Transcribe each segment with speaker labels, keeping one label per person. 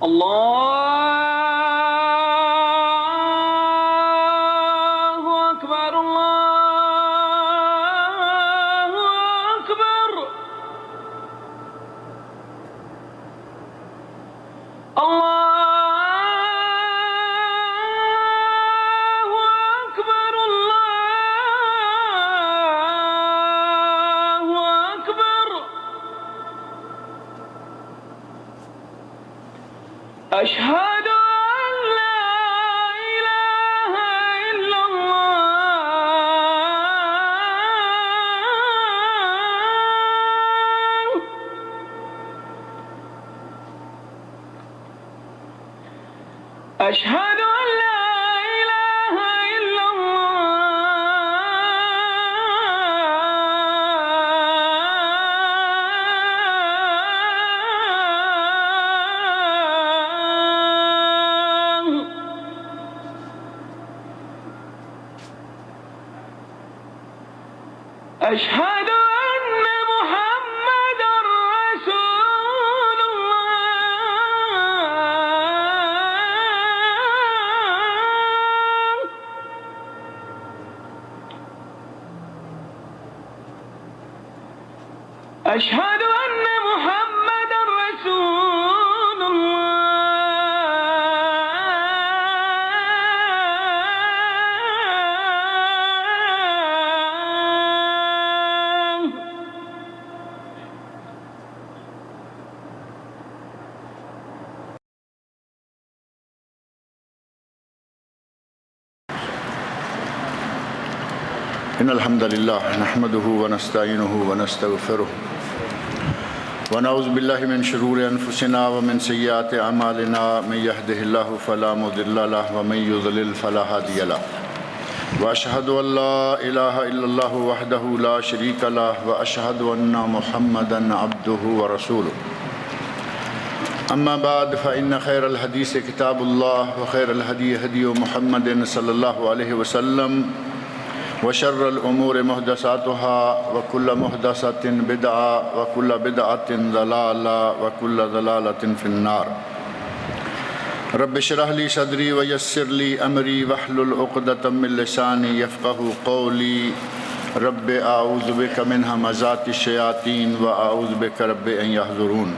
Speaker 1: اللہ اکبر اللہ اکبر اللہ اکبر اللہ اکبر اشہد ان لا الہ الا اللہ اشہد ان لا الہ الا اللہ اشہد ان محمد رسول اللہ اشہد ان محمد رسول اللہ
Speaker 2: إن الحمد لله نحمده ونستعينه ونستغفره ونعوذ بالله من شرور أنفسنا ومن سيئات أعمالنا من يهده الله فلا مضل له ومن يضلل فلا هادي له وأشهد أن لا إله إلا الله وحده لا شريك له وأشهد أن محمدا عبده ورسوله أما بعد فإن خير الحديث كتاب الله وخير الهدي هدي محمد صلى الله عليه وسلم وشر الأمور محدثاتها وكل محدثة بدعة وكل بدعة ضلالة وكل ضلالة في النار رب اشرح لي صدري ويسر لي أمري واحلل عقدة من لساني يفقهوا قولي رب أعوذ بك من همزات الشياطين وأعوذ بك رب أن يحضرون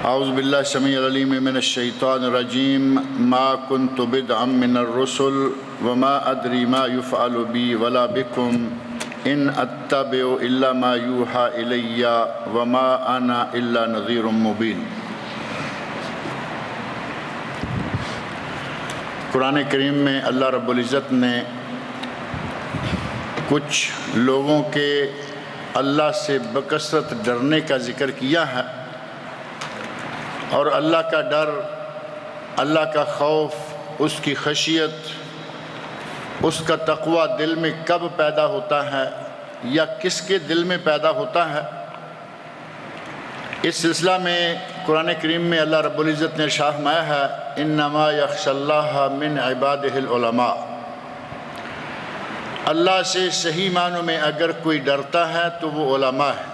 Speaker 2: اعوذ باللہ السمیع العلیم من الشیطان الرجیم ما كنت بدعا من الرسل وما ادری ما يفعل بی ولا بکم ان اتبع الا ما یوحى الی وما انا الا نذیر مبین۔ قرآن کریم میں اللہ رب العزت نے کچھ لوگوں کے اللہ سے بکثرت ڈرنے کا ذکر کیا ہے، اور اللہ کا ڈر، اللہ کا خوف، اس کی خشیت، اس کا تقوی دل میں کب پیدا ہوتا ہے یا کس کے دل میں پیدا ہوتا ہے، اس سلسلہ میں قرآن کریم میں اللہ رب العزت نے ارشاد فرمایا ہے انما یخشی اللہ من عبادہ العلماء۔ اللہ سے صحیح معنوں میں اگر کوئی ڈرتا ہے تو وہ علماء ہے۔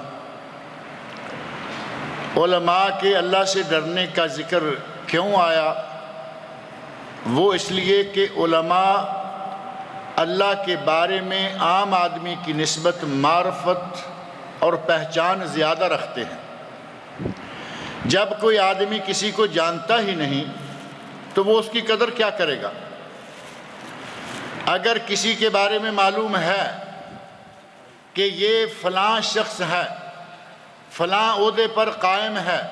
Speaker 2: علماء کے اللہ سے ڈرنے کا ذکر کیوں آیا؟ وہ اس لیے کہ علماء اللہ کے بارے میں عام آدمی کی نسبت معرفت اور پہچان زیادہ رکھتے ہیں۔ جب کوئی آدمی کسی کو جانتا ہی نہیں تو وہ اس کی قدر کیا کرے گا؟ اگر کسی کے بارے میں معلوم ہے کہ یہ فلاں شخص ہے، فلاں عہدے پر قائم ہے،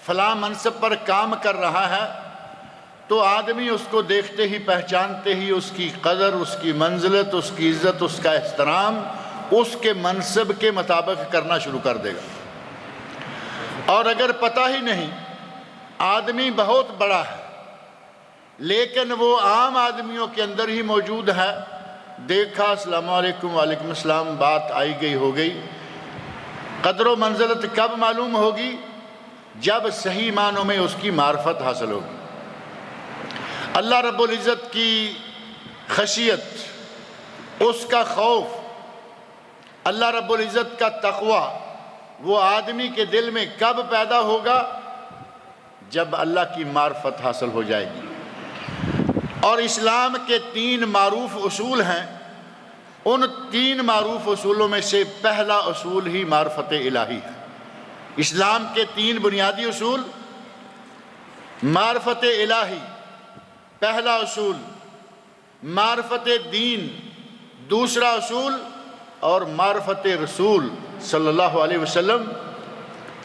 Speaker 2: فلاں منصب پر کام کر رہا ہے، تو آدمی اس کو دیکھتے ہی پہچانتے ہی اس کی قدر، اس کی منزلت، اس کی عزت، اس کا احترام اس کے منصب کے مطابق کرنا شروع کر دے گا۔ اور اگر پتہ ہی نہیں، آدمی بہت بڑا ہے لیکن وہ عام آدمیوں کے اندر ہی موجود ہے، دیکھا السلام علیکم وعلیکم السلام، بات آئی گئی ہو گئی، قدر و منزلت کب معلوم ہوگی؟ جب صحیح معنوں میں اس کی معرفت حاصل ہوگی۔ اللہ رب العزت کی خشیت، اس کا خوف، اللہ رب العزت کا تقوی وہ آدمی کے دل میں کب پیدا ہوگا؟ جب اللہ کی معرفت حاصل ہو جائے گی۔ اور اسلام کے 3 معروف اصول ہیں، ان 3 معروف اصولوں میں سے پہلا اصول ہی معرفت الہی ہے۔ اسلام کے 3 بنیادی اصول، معرفت الہی پہلا اصول، معرفت دین دوسرا اصول، اور معرفت رسول صلی اللہ علیہ وسلم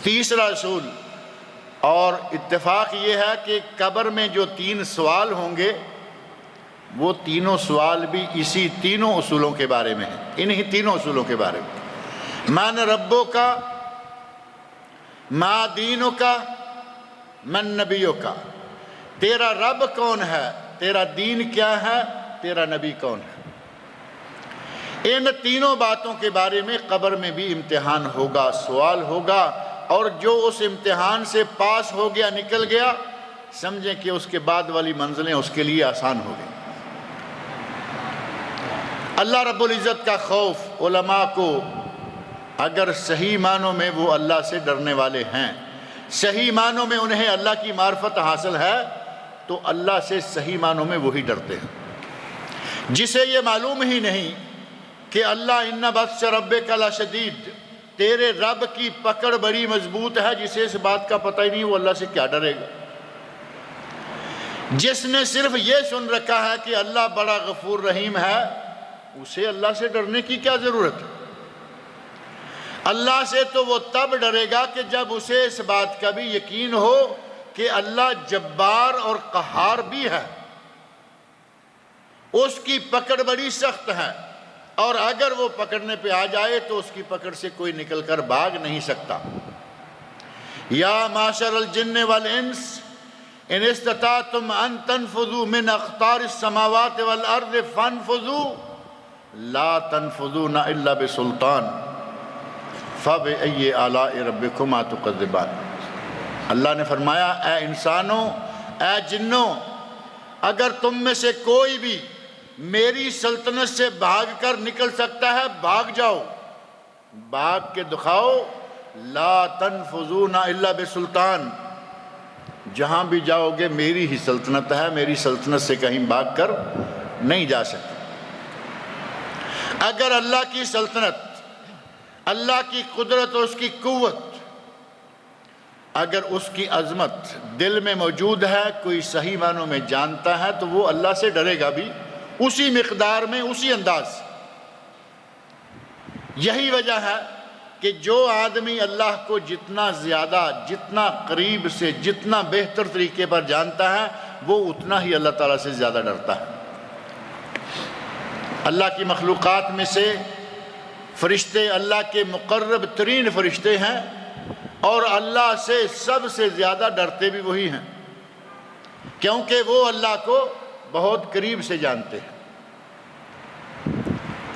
Speaker 2: تیسرا اصول۔ اور اتفاق یہ ہے کہ قبر میں جو 3 سوال ہوں گے وہ تینوں سوال بھی اسی تینوں اصولوں کے بارے میں ہیں، انہی تینوں اصولوں کے بارے میں۔ من ربو کا، ما دینوں کا، من نبیوں کا، تیرا رب کون ہے، تیرا دین کیا ہے، تیرا نبی کون ہے۔ ان تینوں باتوں کے بارے میں قبر میں بھی امتحان ہوگا، سوال ہوگا، اور جو اس امتحان سے پاس ہو گیا، نکل گیا، سمجھیں کہ اس کے بعد والی منزلیں اس کے لیے آسان ہو گئی۔ اللہ رب العزت کا خوف علماء کو، اگر صحیح معنوں میں وہ اللہ سے ڈرنے والے ہیں، صحیح معنوں میں انہیں اللہ کی معرفت حاصل ہے، تو اللہ سے صحیح معنوں میں وہی ڈرتے ہیں۔ جسے یہ معلوم ہی نہیں کہ اللہ ان بطش ربک لشدید، تیرے رب کی پکڑ بڑی مضبوط ہے، جسے اس بات کا پتہ ہی نہیں وہ اللہ سے کیا ڈرے گا۔ جس نے صرف یہ سن رکھا ہے کہ اللہ بڑا غفور رحیم ہے، اسے اللہ سے ڈرنے کی کیا ضرورت ہے؟ اللہ سے تو وہ تب ڈرے گا کہ جب اسے اس بات کا بھی یقین ہو کہ اللہ جبار اور قہار بھی ہے، اس کی پکڑ بڑی سخت ہے، اور اگر وہ پکڑنے پہ آ جائے تو اس کی پکڑ سے کوئی نکل کر بھاگ نہیں سکتا۔ یا معاشر الجن والانس ان استطعتم ان تنفذوا من اقطار السماوات والارض فانفذوا لا تنفذون الا بسلطان فبأي آلاء ربكما تكذبان۔ اللہ نے فرمایا، اے انسانوں، اے جنوں، اگر تم میں سے کوئی بھی میری سلطنت سے بھاگ کر نکل سکتا ہے، بھاگ جاؤ، بھاگ کے دکھاؤ۔ لا تنفذون الا بسلطان، جہاں بھی جاؤ گے میری ہی سلطنت ہے، میری سلطنت سے کہیں بھاگ کر نہیں جا سکتے۔ اگر اللہ کی سلطنت، اللہ کی قدرت اور اس کی قوت، اگر اس کی عظمت دل میں موجود ہے، کوئی صحیح معنوں میں جانتا ہے، تو وہ اللہ سے ڈرے گا بھی اسی مقدار میں، اسی انداز۔ یہی وجہ ہے کہ جو آدمی اللہ کو جتنا زیادہ، جتنا قریب سے، جتنا بہتر طریقے پر جانتا ہے، وہ اتنا ہی اللہ تعالیٰ سے زیادہ ڈرتا ہے۔ اللہ کی مخلوقات میں سے فرشتے اللہ کے مقرب ترین فرشتے ہیں، اور اللہ سے سب سے زیادہ ڈرتے بھی وہی ہیں، کیونکہ وہ اللہ کو بہت قریب سے جانتے ہیں۔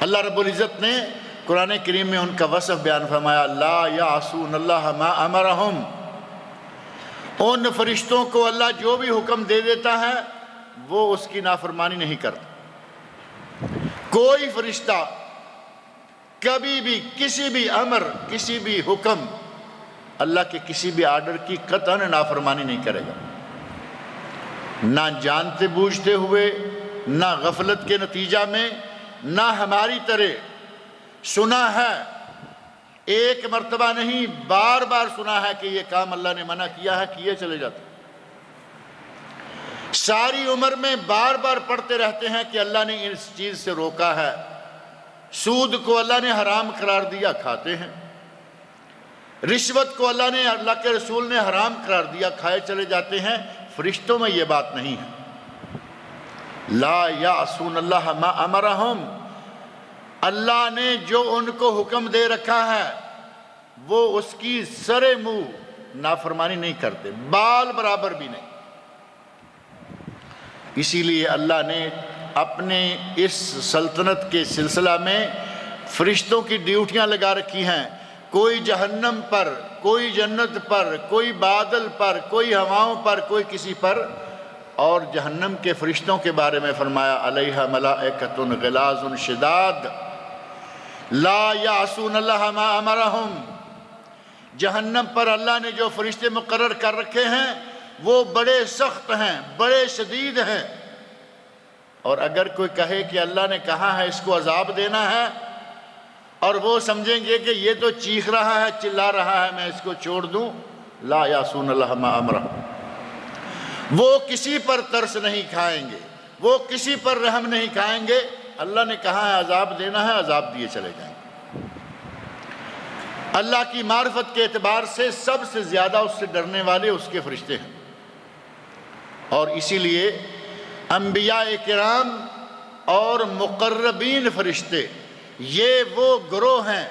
Speaker 2: اللہ رب العزت نے قرآن کریم میں ان کا وصف بیان فرمایا، لا یعصون اللہ ما امرہم، ان فرشتوں کو اللہ جو بھی حکم دے دیتا ہے وہ اس کی نافرمانی نہیں کرتا۔ کوئی فرشتہ کبھی بھی کسی بھی امر، کسی بھی حکم، اللہ کے کسی بھی آرڈر کی قطعاً نافرمانی نہیں کرے گا، نہ جانتے بوجھتے ہوئے، نہ غفلت کے نتیجہ میں، نہ ہماری طرح سنا ہے، ایک مرتبہ نہیں بار بار سنا ہے کہ یہ کام اللہ نے منع کیا ہے، کیے چلے جاتے۔ ساری عمر میں بار بار پڑھتے رہتے ہیں کہ اللہ نے اس چیز سے روکا ہے۔ سود کو اللہ نے حرام قرار دیا، کھاتے ہیں۔ رشوت کو اللہ نے، اللہ کے رسول نے حرام قرار دیا، کھائے چلے جاتے ہیں۔ فرشتوں میں یہ بات نہیں ہے۔ لا یعصون اللہ ما امرہم، اللہ نے جو ان کو حکم دے رکھا ہے وہ اس کی سرے منہ نافرمانی نہیں کرتے، بال برابر بھی نہیں۔ اسی لیے اللہ نے اپنے اس سلطنت کے سلسلہ میں فرشتوں کی ڈیوٹیاں لگا رکھی ہیں، کوئی جہنم پر، کوئی جنت پر، کوئی بادل پر، کوئی ہواؤں پر، کوئی کسی پر۔ اور جہنم کے فرشتوں کے بارے میں فرمایا، علیہا ملائکۃ غلاظ شداد لا یعصون اللہ ما امرہم، جہنم پر اللہ نے جو فرشتے مقرر کر رکھے ہیں وہ بڑے سخت ہیں، بڑے شدید ہیں۔ اور اگر کوئی کہے کہ اللہ نے کہا ہے اس کو عذاب دینا ہے، اور وہ سمجھیں گے کہ یہ تو چیخ رہا ہے، چلا رہا ہے، میں اس کو چھوڑ دوں، لا یعصون اللہ ما امرہ، وہ کسی پر ترس نہیں کھائیں گے، وہ کسی پر رحم نہیں کھائیں گے۔ اللہ نے کہا ہے عذاب دینا ہے، عذاب دیے چلے جائیں گے۔ اللہ کی معرفت کے اعتبار سے سب سے زیادہ اس سے ڈرنے والے اس کے فرشتے ہیں، اور اسی لیے انبیاء کرام اور مقربین فرشتے یہ وہ گروہ ہیں،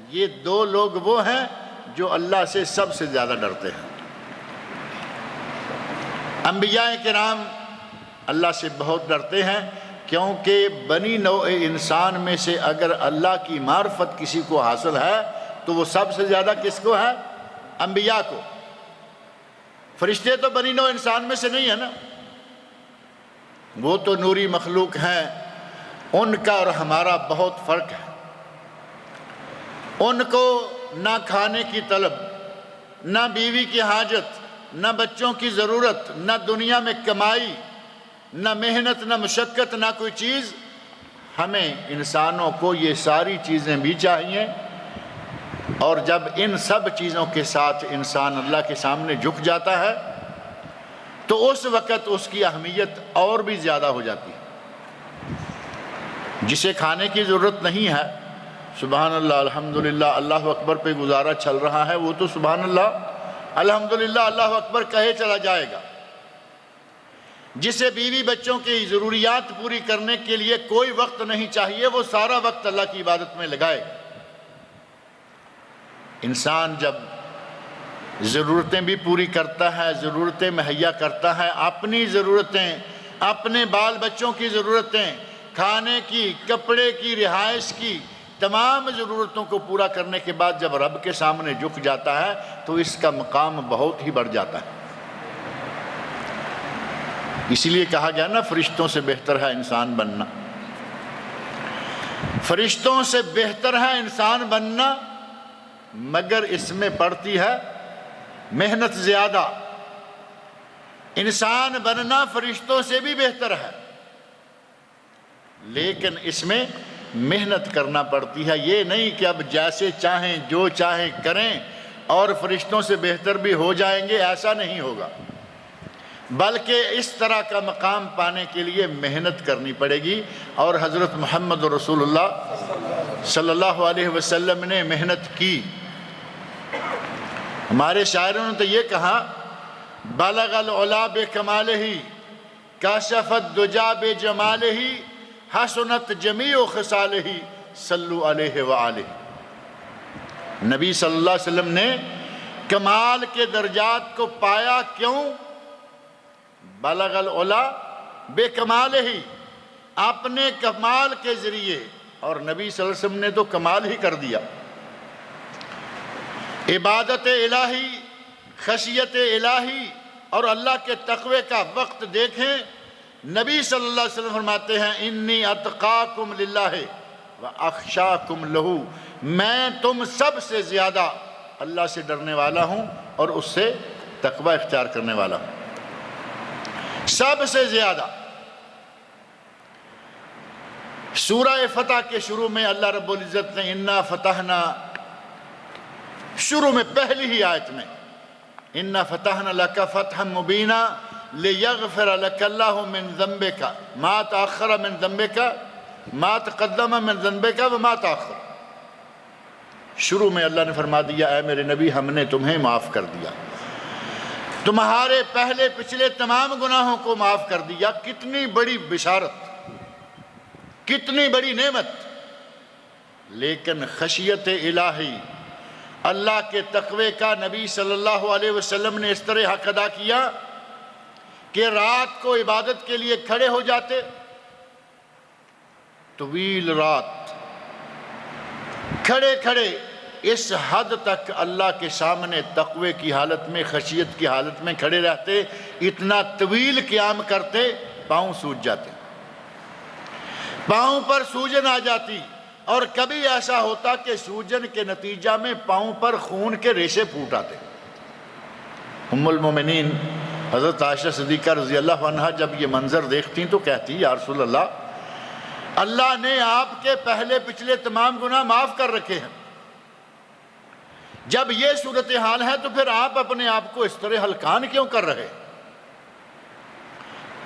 Speaker 2: یہ دو لوگ وہ ہیں جو اللہ سے سب سے زیادہ ڈرتے ہیں۔ انبیاء کرام اللہ سے بہت ڈرتے ہیں، کیونکہ بنی نوع انسان میں سے اگر اللہ کی معرفت کسی کو حاصل ہے تو وہ سب سے زیادہ کس کو ہے؟ انبیاء کو۔ فرشتے تو بنی نوع انسان میں سے نہیں ہے نا، وہ تو نوری مخلوق ہیں، ان کا اور ہمارا بہت فرق ہے۔ ان کو نہ کھانے کی طلب، نہ بیوی کی حاجت، نہ بچوں کی ضرورت، نہ دنیا میں کمائی، نہ محنت، نہ مشقت، نہ کوئی چیز۔ ہمیں انسانوں کو یہ ساری چیزیں بھی چاہیے، اور جب ان سب چیزوں کے ساتھ انسان اللہ کے سامنے جھک جاتا ہے تو اس وقت اس کی اہمیت اور بھی زیادہ ہو جاتی ہے۔ جسے کھانے کی ضرورت نہیں ہے، سبحان اللہ الحمدللہ اللہ اکبر پہ گزارا چل رہا ہے، وہ تو سبحان اللہ الحمدللہ اللہ اکبر کہے چلا جائے گا۔ جسے بیوی بچوں کی ضروریات پوری کرنے کے لیے کوئی وقت نہیں چاہیے، وہ سارا وقت اللہ کی عبادت میں لگائے گا۔ انسان جب ضرورتیں بھی پوری کرتا ہے، ضرورتیں مہیا کرتا ہے، اپنی ضرورتیں، اپنے بال بچوں کی ضرورتیں، کھانے کی، کپڑے کی، رہائش کی، تمام ضرورتوں کو پورا کرنے کے بعد جب رب کے سامنے جھک جاتا ہے تو اس کا مقام بہت ہی بڑھ جاتا ہے۔ اسی لیے کہا گیا نا فرشتوں سے بہتر ہے انسان بننا، فرشتوں سے بہتر ہے انسان بننا، مگر اس میں پڑتی ہے محنت زیادہ۔ انسان بننا فرشتوں سے بھی بہتر ہے، لیکن اس میں محنت کرنا پڑتی ہے۔ یہ نہیں کہ اب جیسے چاہیں جو چاہیں کریں اور فرشتوں سے بہتر بھی ہو جائیں گے، ایسا نہیں ہوگا، بلکہ اس طرح کا مقام پانے کے لیے محنت کرنی پڑے گی۔ اور حضرت محمد رسول اللہ صلی اللہ علیہ وسلم نے محنت کی۔ ہمارے شاعروں نے تو یہ کہا، بلغ العلا بکمالہ کاشف الدجا بجمالہ حسنت جمیع خصالہ صلو علیہ وآلہ۔ نبی صلی اللہ علیہ وسلم نے کمال کے درجات کو پایا، کیوں؟ بلغ العلا بکمالہ، اپنے کمال کے ذریعے، اور نبی صلی اللہ علیہ وسلم نے تو کمال ہی کر دیا۔ عبادت الہی، خشیت الہی اور اللہ کے تقوی کا وقت دیکھیں۔ نبی صلی اللہ علیہ وسلم فرماتے ہیں، انی اتقاکم للہ واخشاکم لہ، میں تم سب سے زیادہ اللہ سے ڈرنے والا ہوں اور اس سے تقوی اختیار کرنے والا ہوں، سب سے زیادہ۔ سورہ فتح کے شروع میں اللہ رب العزت نے انا فتحنا، شروع میں پہلی ہی آیت میں انا فتحنا لک فتحا مبینا لیغفر لک اللہ من ذنبک ما تأخر من ذنبک ما تقدم من ذنبک وما تأخر۔ شروع میں اللہ نے فرما دیا، اے میرے نبی ہم نے تمہیں معاف کر دیا، تمہارے پہلے پچھلے تمام گناہوں کو معاف کر دیا۔ کتنی بڑی بشارت، کتنی بڑی نعمت۔ لیکن خشیت الہی، اللہ کے تقوی کا نبی صلی اللہ علیہ وسلم نے اس طرح حق ادا کیا کہ رات کو عبادت کے لیے کھڑے ہو جاتے، طویل رات کھڑے کھڑے اس حد تک اللہ کے سامنے تقوی کی حالت میں، خشیت کی حالت میں کھڑے رہتے، اتنا طویل قیام کرتے، پاؤں سوج جاتے، پاؤں پر سوجن آ جاتی، اور کبھی ایسا ہوتا کہ سوجن کے نتیجہ میں پاؤں پر خون کے ریشے پھوٹ آتے۔ ام المومنین حضرت عائشہ صدیقہ رضی اللہ عنہا جب یہ منظر دیکھتی تو کہتی یا رسول اللہ نے آپ کے پہلے پچھلے تمام گناہ معاف کر رکھے ہیں، جب یہ صورتحال ہے تو پھر آپ اپنے آپ کو اس طرح ہلکان کیوں کر رہے؟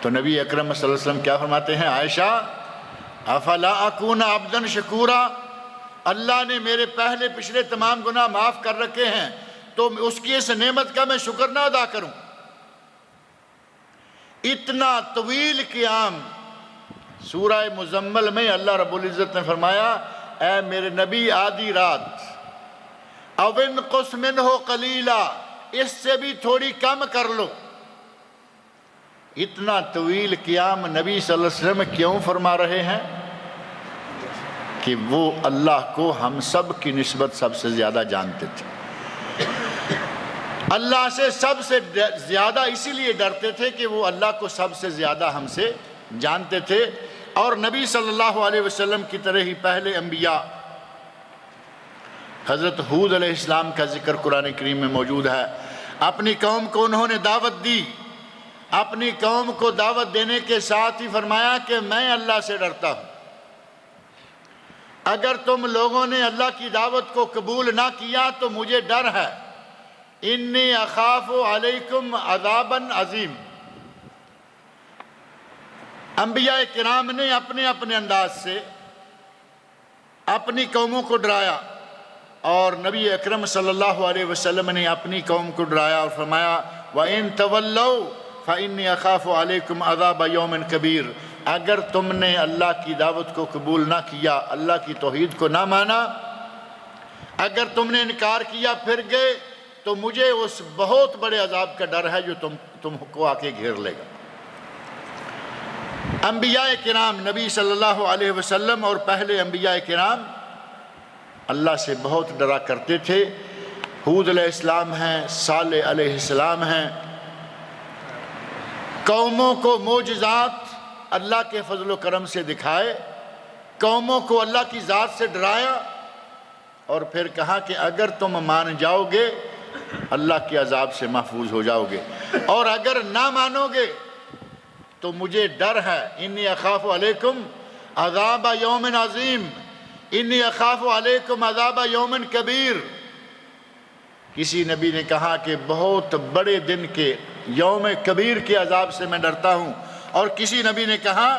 Speaker 2: تو نبی اکرم صلی اللہ علیہ وسلم کیا فرماتے ہیں، عائشہ افلا اکون عبدا شکورا، اللہ نے میرے پہلے پچھلے تمام گناہ معاف کر رکھے ہیں تو اس کی اس نعمت کا میں شکر نہ ادا کروں؟ اتنا طویل قیام سورہ مزمل میں اللہ رب العزت نے فرمایا اے میرے نبی آدھی رات او انقص منہ قلیلا، اس سے بھی تھوڑی کم کر لو۔ اتنا طویل قیام نبی صلی اللہ علیہ وسلم کیوں فرما رہے ہیں؟ کہ وہ اللہ کو ہم سب کی نسبت سب سے زیادہ جانتے تھے، اللہ سے سب سے زیادہ اسی لیے ڈرتے تھے کہ وہ اللہ کو سب سے زیادہ ہم سے جانتے تھے۔ اور نبی صلی اللہ علیہ وسلم کی طرح ہی پہلے انبیاء، حضرت ہود علیہ السلام کا ذکر قرآن کریم میں موجود ہے، اپنی قوم کو انہوں نے دعوت دی، اپنی قوم کو دعوت دینے کے ساتھ ہی فرمایا کہ میں اللہ سے ڈرتا ہوں، اگر تم لوگوں نے اللہ کی دعوت کو قبول نہ کیا تو مجھے ڈر ہے، انی اخاف علیکم عذابا عظیم۔ انبیاء کرام نے اپنے اپنے انداز سے اپنی قوموں کو ڈرایا، اور نبی اکرم صلی اللہ علیہ وسلم نے اپنی قوم کو ڈرایا اور فرمایا وَإِن تَوَلَّوْا فَإِنِّي أَخَافُ عَلَيْكُمْ عَذَابَ يَوْمٍ كَبِيرٍ، اگر تم نے اللہ کی دعوت کو قبول نہ کیا، اللہ کی توحید کو نہ مانا، اگر تم نے انکار کیا پھر گئے، تو مجھے اس بہت بڑے عذاب کا ڈر ہے جو تم کو آ کے گھیر لے گا۔ انبیاء کرام نبی صلی اللہ علیہ وسلم اور پہلے انبیاء کرام اللہ سے بہت ڈرا کرتے تھے۔ ہود علیہ السلام ہیں، صالح علیہ السلام ہیں، قوموں کو معجزات اللہ کے فضل و کرم سے دکھائے، قوموں کو اللہ کی ذات سے ڈرایا، اور پھر کہا کہ اگر تم مان جاؤ گے اللہ کے عذاب سے محفوظ ہو جاؤ گے، اور اگر نہ مانو گے تو مجھے ڈر ہے، انی اخاف علیکم عذاب یوم عظیم، انی اخاف علیکم عذاب یوم کبیر۔ کسی نبی نے کہا کہ بہت بڑے دن کے یوم کبیر کے عذاب سے میں ڈرتا ہوں، اور کسی نبی نے کہا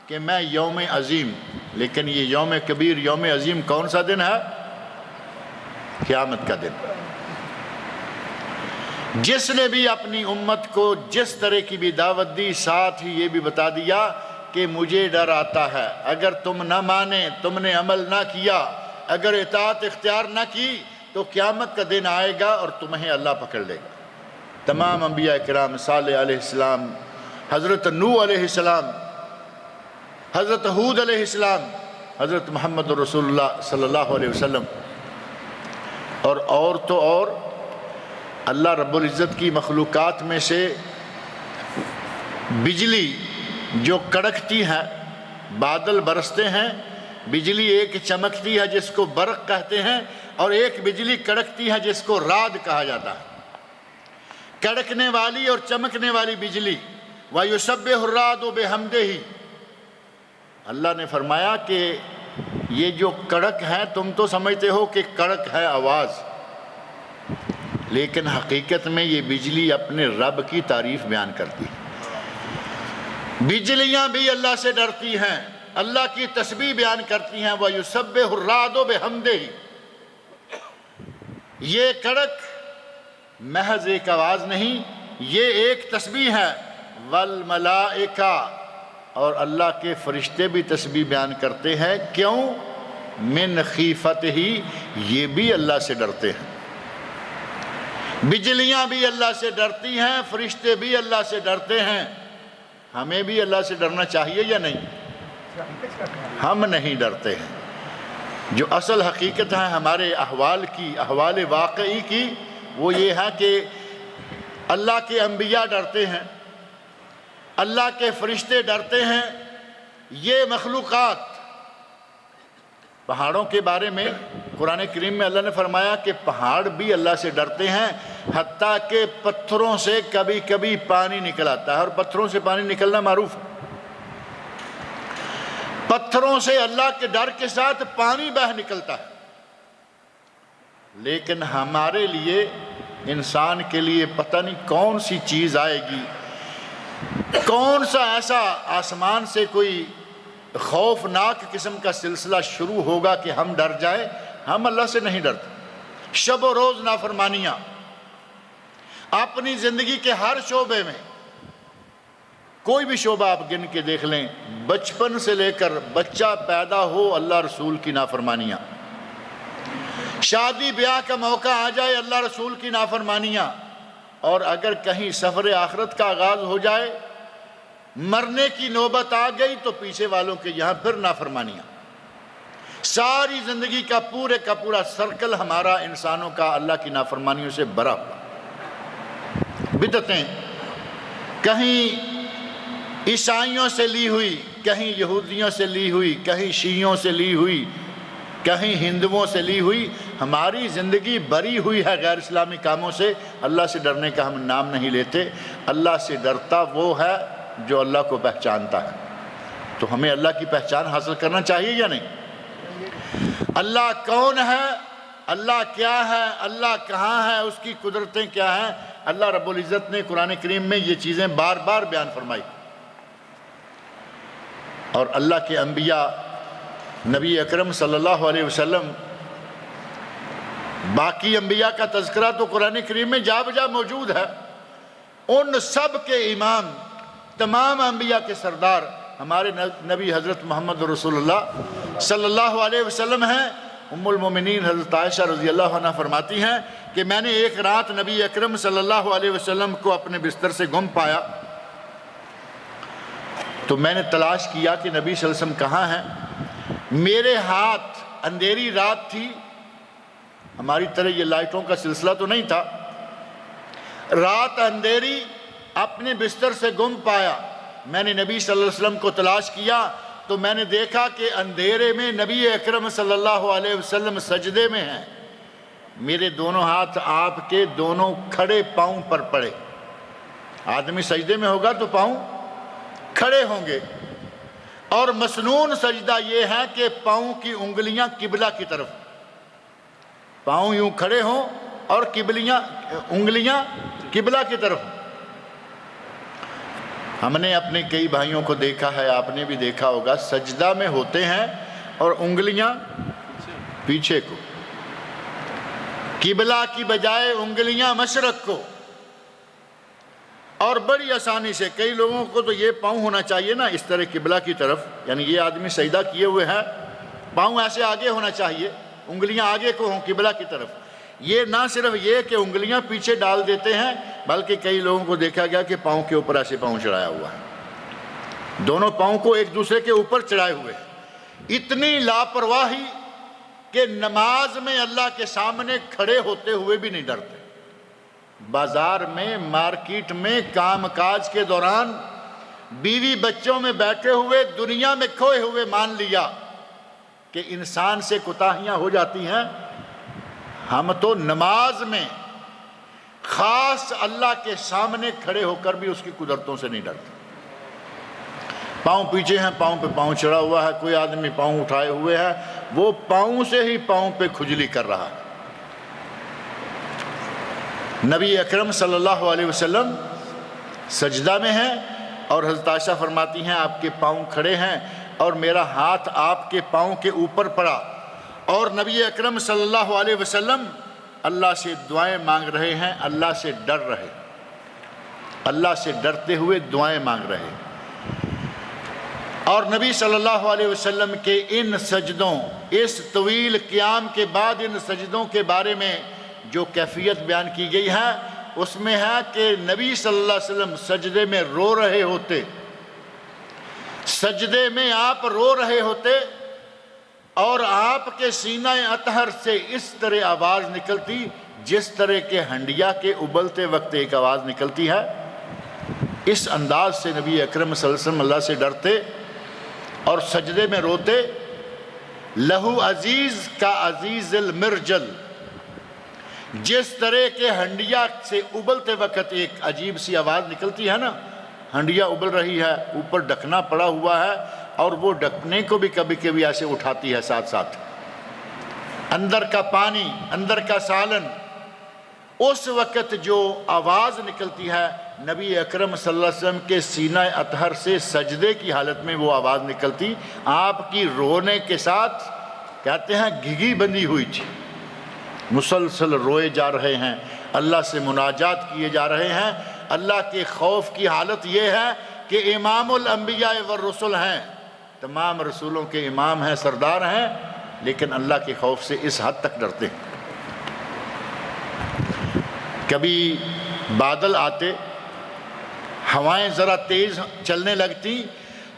Speaker 2: کہ میں یوم عظیم، لیکن یہ یوم کبیر یوم عظیم کون سا دن ہے؟ قیامت کا دن۔ جس نے بھی اپنی امت کو جس طرح کی بھی دعوت دی، ساتھ ہی یہ بھی بتا دیا کہ مجھے ڈر آتا ہے، اگر تم نہ مانے، تم نے عمل نہ کیا، اگر اطاعت اختیار نہ کی تو قیامت کا دن آئے گا اور تمہیں اللہ پکڑ لے گا۔ تمام انبیاء کرام، صالح علیہ السلام، حضرت نوح علیہ السلام، حضرت ہود علیہ السلام، حضرت محمد رسول اللہ صلی اللہ علیہ وسلم، اور تو اور اللہ رب العزت کی مخلوقات میں سے بجلی جو کڑکتی ہے، بادل برستے ہیں، بجلی ایک چمکتی ہے جس کو برق کہتے ہیں، اور ایک بجلی کڑکتی ہے جس کو رعد کہا جاتا ہے۔ کڑکنے والی اور چمکنے والی بجلی، وَيُسَبِّحُ الرَّعْدُ بِحَمْدِهِ، اللہ نے فرمایا کہ یہ جو کڑک ہے، تم تو سمجھتے ہو کہ کڑک ہے آواز، لیکن حقیقت میں یہ بجلی اپنے رب کی تعریف بیان کرتی ہے۔ بجلیاں بھی اللہ سے ڈرتی ہیں، اللہ کی تسبیح بیان کرتی ہیں، وَيُسَبِّحُ الرَّعْدُ بِحَمْدِهِ۔ یہ کڑک محض ایک آواز نہیں، یہ ایک تسبیح ہے، وَالْمَلَائِكَةُ، اور اللہ کے فرشتے بھی تسبیح بیان کرتے ہیں۔ کیوں؟ مِنْ خِیفَتِهِ، یہ بھی اللہ سے ڈرتے ہیں۔ بجلیاں بھی اللہ سے ڈرتی ہیں، فرشتے بھی اللہ سے ڈرتے ہیں۔ ہمیں بھی اللہ سے ڈرنا چاہیے یا نہیں؟ ہم نہیں ڈرتے ہیں۔ جو اصل حقیقت ہے ہمارے احوال کی، احوال واقعی کی، وہ یہ ہے کہ اللہ کے انبیاء ڈرتے ہیں، اللہ کے فرشتے ڈرتے ہیں۔ یہ مخلوقات، پہاڑوں کے بارے میں قرآن کریم میں اللہ نے فرمایا کہ پہاڑ بھی اللہ سے ڈرتے ہیں، حتیٰ کہ پتھروں سے کبھی کبھی پانی نکل آتا ہے، اور پتھروں سے پانی نکلنا معروف ہے۔ پتھروں سے اللہ کے ڈر کے ساتھ پانی بہہ نکلتا ہے، لیکن ہمارے لیے، انسان کے لیے پتہ نہیں کون سی چیز آئے گی، کون سا ایسا آسمان سے کوئی خوفناک قسم کا سلسلہ شروع ہوگا کہ ہم ڈر جائیں۔ ہم اللہ سے نہیں ڈرتے۔ شب و روز نافرمانیاں، اپنی زندگی کے ہر شعبے میں، کوئی بھی شعبہ آپ گن کے دیکھ لیں، بچپن سے لے کر بچہ پیدا ہو اللہ رسول کی نافرمانیاں، شادی بیاہ کا موقع آ جائے اللہ رسول کی نافرمانیاں، اور اگر کہیں سفر آخرت کا آغاز ہو جائے، مرنے کی نوبت آ گئی تو پیچھے والوں کے یہاں پھر نافرمانیاں۔ ساری زندگی کا پورا سرکل ہمارا انسانوں کا اللہ کی نافرمانیوں سے بھرا ہوا۔ بدعتیں کہیں عیسائیوں سے لی ہوئی، کہیں یہودیوں سے لی ہوئی، کہیں شیعوں سے لی ہوئی، کہیں ہندوؤں سے لی ہوئی، ہماری زندگی بھری ہوئی ہے غیر اسلامی کاموں سے۔ اللہ سے ڈرنے کا ہم نام نہیں لیتے۔ اللہ سے ڈرتا وہ ہے جو اللہ کو پہچانتا ہے۔ تو ہمیں اللہ کی پہچان حاصل کرنا چاہیے یا نہیں؟ اللہ کون ہے، اللہ کیا ہے، اللہ کہاں ہے، اس کی قدرتیں کیا ہیں، اللہ رب العزت نے قرآن کریم میں یہ چیزیں بار بار بیان فرمائی۔ اور اللہ کے انبیاء، نبی اکرم صلی اللہ علیہ وسلم، باقی انبیاء کا تذکرہ تو قرآن کریم میں جا بجا موجود ہے۔ ان سب کے امام، تمام انبیاء کے سردار ہمارے نبی حضرت محمد رسول اللہ صلی اللہ علیہ وسلم ہیں۔ ام المومنین حضرت عائشہ رضی اللہ عنہ فرماتی ہیں کہ میں نے ایک رات نبی اکرم صلی اللہ علیہ وسلم کو اپنے بستر سے گم پایا، تو میں نے تلاش کیا کہ نبی صلی اللہ علیہ وسلم کہاں ہیں۔ میرے ہاتھ، اندھیری رات تھی، ہماری طرح یہ لائٹوں کا سلسلہ تو نہیں تھا، رات اندھیری، اپنے بستر سے گم پایا۔ میں نے نبی صلی اللہ علیہ وسلم کو تلاش کیا تو میں نے دیکھا کہ اندھیرے میں نبی اکرم صلی اللہ علیہ وسلم سجدے میں ہیں۔ میرے دونوں ہاتھ آپ کے دونوں کھڑے پاؤں پر پڑے۔ آدمی سجدے میں ہوگا تو پاؤں کھڑے ہوں گے، اور مسنون سجدہ یہ ہے کہ پاؤں کی انگلیاں قبلہ کی طرف، پاؤں یوں کھڑے ہوں اور انگلیاں قبلہ کی طرف۔ ہم نے اپنے کئی بھائیوں کو دیکھا ہے، آپ نے بھی دیکھا ہوگا، سجدہ میں ہوتے ہیں اور انگلیاں پیچھے کو، قبلہ کی بجائے انگلیاں مشرق کو، اور بڑی آسانی سے کئی لوگوں کو تو یہ پاؤں ہونا چاہیے نا اس طرح قبلہ کی طرف، یعنی یہ آدمی سجدہ کیے ہوئے ہیں، پاؤں ایسے آگے ہونا چاہیے، انگلیاں آگے کو ہوں قبلہ کی طرف۔ یہ نہ صرف یہ کہ انگلیاں پیچھے ڈال دیتے ہیں، بلکہ کئی لوگوں کو دیکھا گیا کہ پاؤں کے اوپر ایسے پاؤں چڑھایا ہوا ہے، دونوں پاؤں کو ایک دوسرے کے اوپر چڑھائے ہوئے ہیں۔ اتنی لاپرواہی کہ نماز میں اللہ کے سامنے کھڑے ہوتے ہوئے بھی نہیں ڈرتے۔ بازار میں، مارکیٹ میں، کام کاج کے دوران، بیوی بچوں میں بیٹھے ہوئے، دنیا میں کھوئے ہوئے مان لیا کہ انسان سے کوتاہیاں ہو جاتی ہیں۔ ہم تو نماز میں خاص اللہ کے سامنے کھڑے ہو کر بھی اس کی قدرتوں سے نہیں ڈرتے۔ پاؤں پیچھے ہیں، پاؤں پہ پاؤں چڑھا ہوا ہے، کوئی آدمی پاؤں اٹھائے ہوئے ہے، وہ پاؤں سے ہی پاؤں پہ کھجلی کر رہا ہے۔ نبی اکرم صلی اللہ علیہ وسلم سجدہ میں ہیں، اور حضرت عائشہ فرماتی ہیں آپ کے پاؤں کھڑے ہیں اور میرا ہاتھ آپ کے پاؤں کے اوپر پڑا، اور نبی اکرم صلی اللہ علیہ وسلم اللہ سے دعائیں مانگ رہے ہیں، اللہ سے ڈر رہے، اللہ سے ڈرتے ہوئے دعائیں مانگ رہے۔ اور نبی صلی اللہ علیہ وسلم کے ان سجدوں، اس طویل قیام کے بعد ان سجدوں کے بارے میں جو کیفیت بیان کی گئی ہے، اس میں ہے کہ نبی صلی اللہ علیہ وسلم سجدے میں رو رہے ہوتے، سجدے میں آپ رو رہے ہوتے، اور آپ کے سینہ اطہر سے اس طرح آواز نکلتی جس طرح کے ہنڈیا کے ابلتے وقت ایک آواز نکلتی ہے۔ اس انداز سے نبی اکرم صلی اللہ علیہ وسلم اللہ سے ڈرتے اور سجدے میں روتے، لہو عزیز کا عزیز المرجل، جس طرح کے ہنڈیا سے ابلتے وقت ایک عجیب سی آواز نکلتی ہے نا، ہنڈیا ابل رہی ہے، اوپر ڈھکنا پڑا ہوا ہے اور وہ ڈھکنے کو بھی کبھی کبھی ایسے اٹھاتی ہے ساتھ ساتھ، اندر کا پانی، اندر کا سالن، اس وقت جو آواز نکلتی ہے نبی اکرم صلی اللہ علیہ وسلم کے سینہ اطہر سے سجدے کی حالت میں وہ آواز نکلتی، آپ کی رونے کے ساتھ کہتے ہیں گھگی بندھی ہوئی تھی، مسلسل روئے جا رہے ہیں، اللہ سے مناجات کیے جا رہے ہیں۔ اللہ کے خوف کی حالت یہ ہے کہ امام الانبیاء والرسل ہیں، تمام رسولوں کے امام ہیں، سردار ہیں، لیکن اللہ کے خوف سے اس حد تک ڈرتے ہیں۔ کبھی بادل آتے، ہوائیں ذرا تیز چلنے لگتی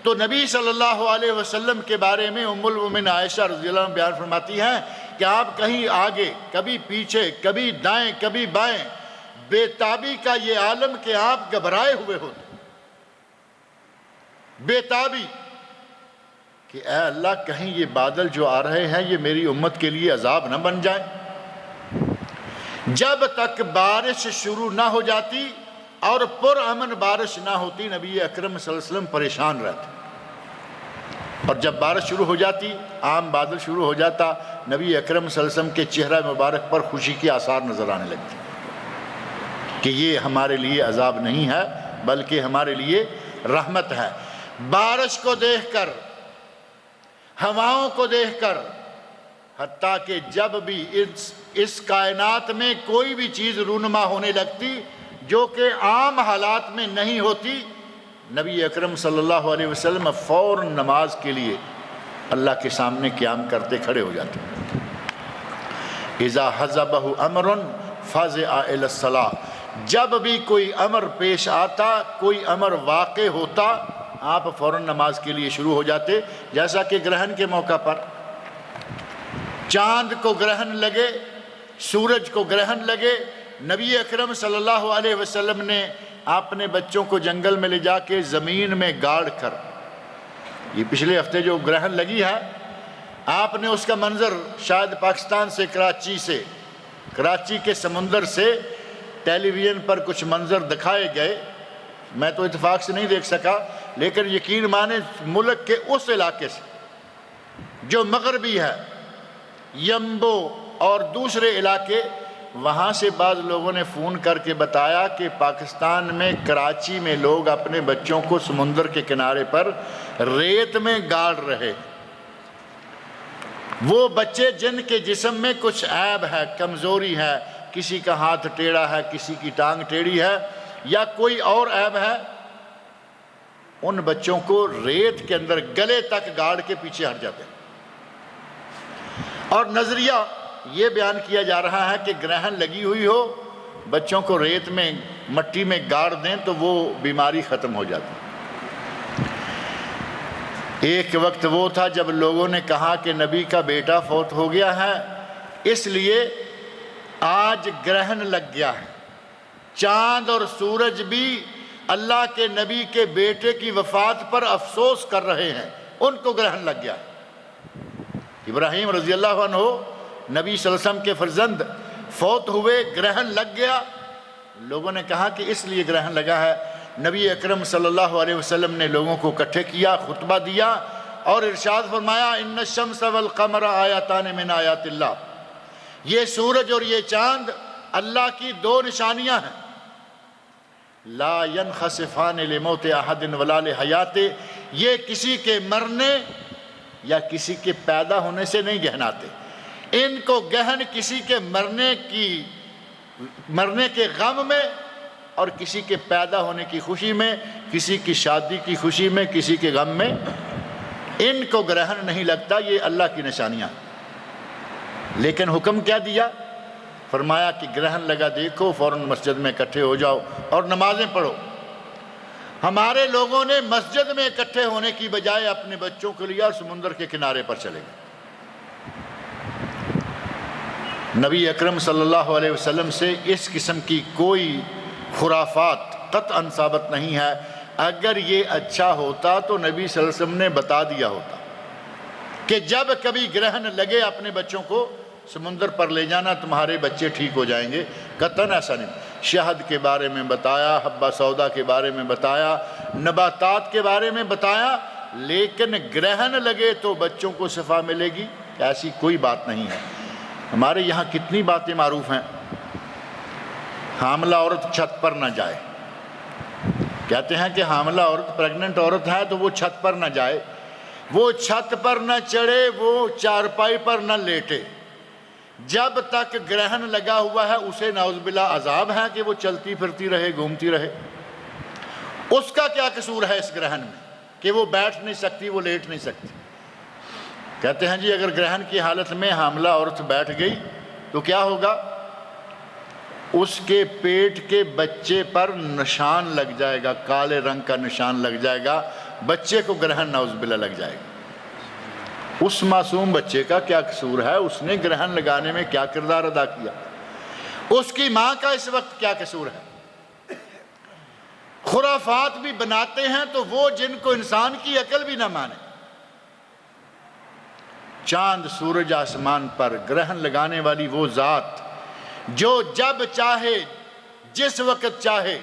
Speaker 2: تو نبی صلی اللہ علیہ وسلم کے بارے میں ام المومنین عائشہ رضی اللہ عنہ بیان فرماتی ہیں کہ آپ کہیں آگے، کبھی پیچھے، کبھی دائیں، کبھی بائیں، بے تابی کا یہ عالم کہ آپ گھبرائے ہوئے ہوتے، بے تابی کہ اے اللہ کہیں یہ بادل جو آ رہے ہیں یہ میری امت کے لیے عذاب نہ بن جائے۔ جب تک بارش شروع نہ ہو جاتی اور پرامن بارش نہ ہوتی نبی اکرم صلی اللہ علیہ وسلم پریشان رہتے، اور جب بارش شروع ہو جاتی، عام بادل شروع ہو جاتا، نبی اکرم صلی اللہ علیہ وسلم کے چہرہ مبارک پر خوشی کے آثار نظر آنے لگتے کہ یہ ہمارے لیے عذاب نہیں ہے بلکہ ہمارے لیے رحمت ہے۔ بارش کو دیکھ کر، ہواؤں کو دیکھ کر، حتیٰ کہ جب بھی اس کائنات میں کوئی بھی چیز رونما ہونے لگتی جو کہ عام حالات میں نہیں ہوتی، نبی اکرم صلی اللہ علیہ وسلم فوراً نماز کے لیے اللہ کے سامنے قیام کرتے کھڑے ہو جاتے۔ اذا حزبہ امر فزع الی الصلاۃ، جب بھی کوئی امر پیش آتا، کوئی امر واقع ہوتا، آپ فوراً نماز کے لیے شروع ہو جاتے۔ جیسا کہ گرہن کے موقع پر چاند کو گرہن لگے، سورج کو گرہن لگے، نبی اکرم صلی اللہ علیہ وسلم نے اپنے بچوں کو جنگل میں لے جا کے زمین میں گاڑ کر، یہ پچھلے ہفتے جو گرہن لگی ہے، آپ نے اس کا منظر شاید پاکستان سے، کراچی کے سمندر سے ٹیلی ویژن پر کچھ منظر دکھائے گئے، میں تو اتفاق سے نہیں دیکھ سکا، لیکن یقین مانے ملک کے اس علاقے سے جو مغربی ہے، یمبو اور دوسرے علاقے، وہاں سے بعض لوگوں نے فون کر کے بتایا کہ پاکستان میں کراچی میں لوگ اپنے بچوں کو سمندر کے کنارے پر ریت میں گاڑ رہے، وہ بچے جن کے جسم میں کچھ عیب ہے، کمزوری ہے، کسی کا ہاتھ ٹیڑھا ہے، کسی کی ٹانگ ٹیڑھی ہے یا کوئی اور عیب ہے، ان بچوں کو ریت کے اندر گلے تک گاڑ کے پیچھے ہٹ جاتے ہیں۔ اور نظریہ یہ بیان کیا جا رہا ہے کہ گرہن لگی ہوئی ہو، بچوں کو ریت میں، مٹی میں گاڑ دیں تو وہ بیماری ختم ہو جاتی۔ ایک وقت وہ تھا جب لوگوں نے کہا کہ نبی کا بیٹا فوت ہو گیا ہے، اس لیے آج گرہن لگ گیا ہے، چاند اور سورج بھی اللہ کے نبی کے بیٹے کی وفات پر افسوس کر رہے ہیں، ان کو گرہن لگ گیا۔ ابراہیم رضی اللہ عنہ نبی صلی اللہ علیہ وسلم کے فرزند فوت ہوئے، گرہن لگ گیا، لوگوں نے کہا کہ اس لیے گرہن لگا ہے۔ نبی اکرم صلی اللہ علیہ وسلم نے لوگوں کو اکٹھے کیا، خطبہ دیا اور ارشاد فرمایا، ان الشمس والقمر آیاتان من آیات اللہ، یہ سورج اور یہ چاند اللہ کی دو نشانیاں ہیں، لا ينخسفان لموت احد ولا لحیات، یہ کسی کے مرنے یا کسی کے پیدا ہونے سے نہیں گہناتے، ان کو گہن کسی کے مرنے کے غم میں اور کسی کے پیدا ہونے کی خوشی میں، کسی کی شادی کی خوشی میں، کسی کے غم میں، ان کو گرہن نہیں لگتا، یہ اللہ کی نشانیاں۔ لیکن حکم کیا دیا؟ فرمایا کہ گرہن لگا دیکھو فوراً مسجد میں اکٹھے ہو جاؤ اور نمازیں پڑھو۔ ہمارے لوگوں نے مسجد میں اکٹھے ہونے کی بجائے اپنے بچوں کے لیے اور سمندر کے کنارے پر چلے گئے۔ نبی اکرم صلی اللہ علیہ وسلم سے اس قسم کی کوئی خرافات قطعاً ثابت نہیں ہے۔ اگر یہ اچھا ہوتا تو نبی صلی اللہ علیہ وسلم نے بتا دیا ہوتا، کہ جب کبھی گرہن لگے اپنے بچوں کو سمندر پر لے جانا، تمہارے بچے ٹھیک ہو جائیں گے۔ قطعاً ایسا نہیں۔ شہد کے بارے میں بتایا، حبہ سودا کے بارے میں بتایا، نباتات کے بارے میں بتایا، لیکن گرہن لگے تو بچوں کو شفا ملے گی، ایسی کوئی بات نہیں ہے۔ ہمارے یہاں کتنی باتیں معروف ہیں۔ حاملہ عورت چھت پر نہ جائے، کہتے ہیں کہ حاملہ عورت، پریگننٹ عورت ہے تو وہ چھت پر نہ جائے، وہ چھت پر نہ چڑھے، وہ چارپائی پر نہ لیٹے، جب تک گرہن لگا ہوا ہے اسے نعوذ باللہ عذاب ہے کہ وہ چلتی پھرتی رہے، گھومتی رہے۔ اس کا کیا قصور ہے اس گرہن میں کہ وہ بیٹھ نہیں سکتی، وہ لیٹ نہیں سکتی؟ کہتے ہیں جی اگر گرہن کی حالت میں حاملہ عورت بیٹھ گئی تو کیا ہوگا؟ اس کے پیٹ کے بچے پر نشان لگ جائے گا، کالے رنگ کا نشان لگ جائے گا، بچے کو گرہن نعوذ باللہ لگ جائے گا۔ اس معصوم بچے کا کیا قصور ہے؟ اس نے گرہن لگانے میں کیا کردار ادا کیا؟ اس کی ماں کا اس وقت کیا قصور ہے؟ خرافات بھی بناتے ہیں تو وہ جن کو انسان کی عقل بھی نہ مانے۔ چاند سورج آسمان پر گرہن لگانے والی وہ ذات جو جب چاہے جس وقت چاہے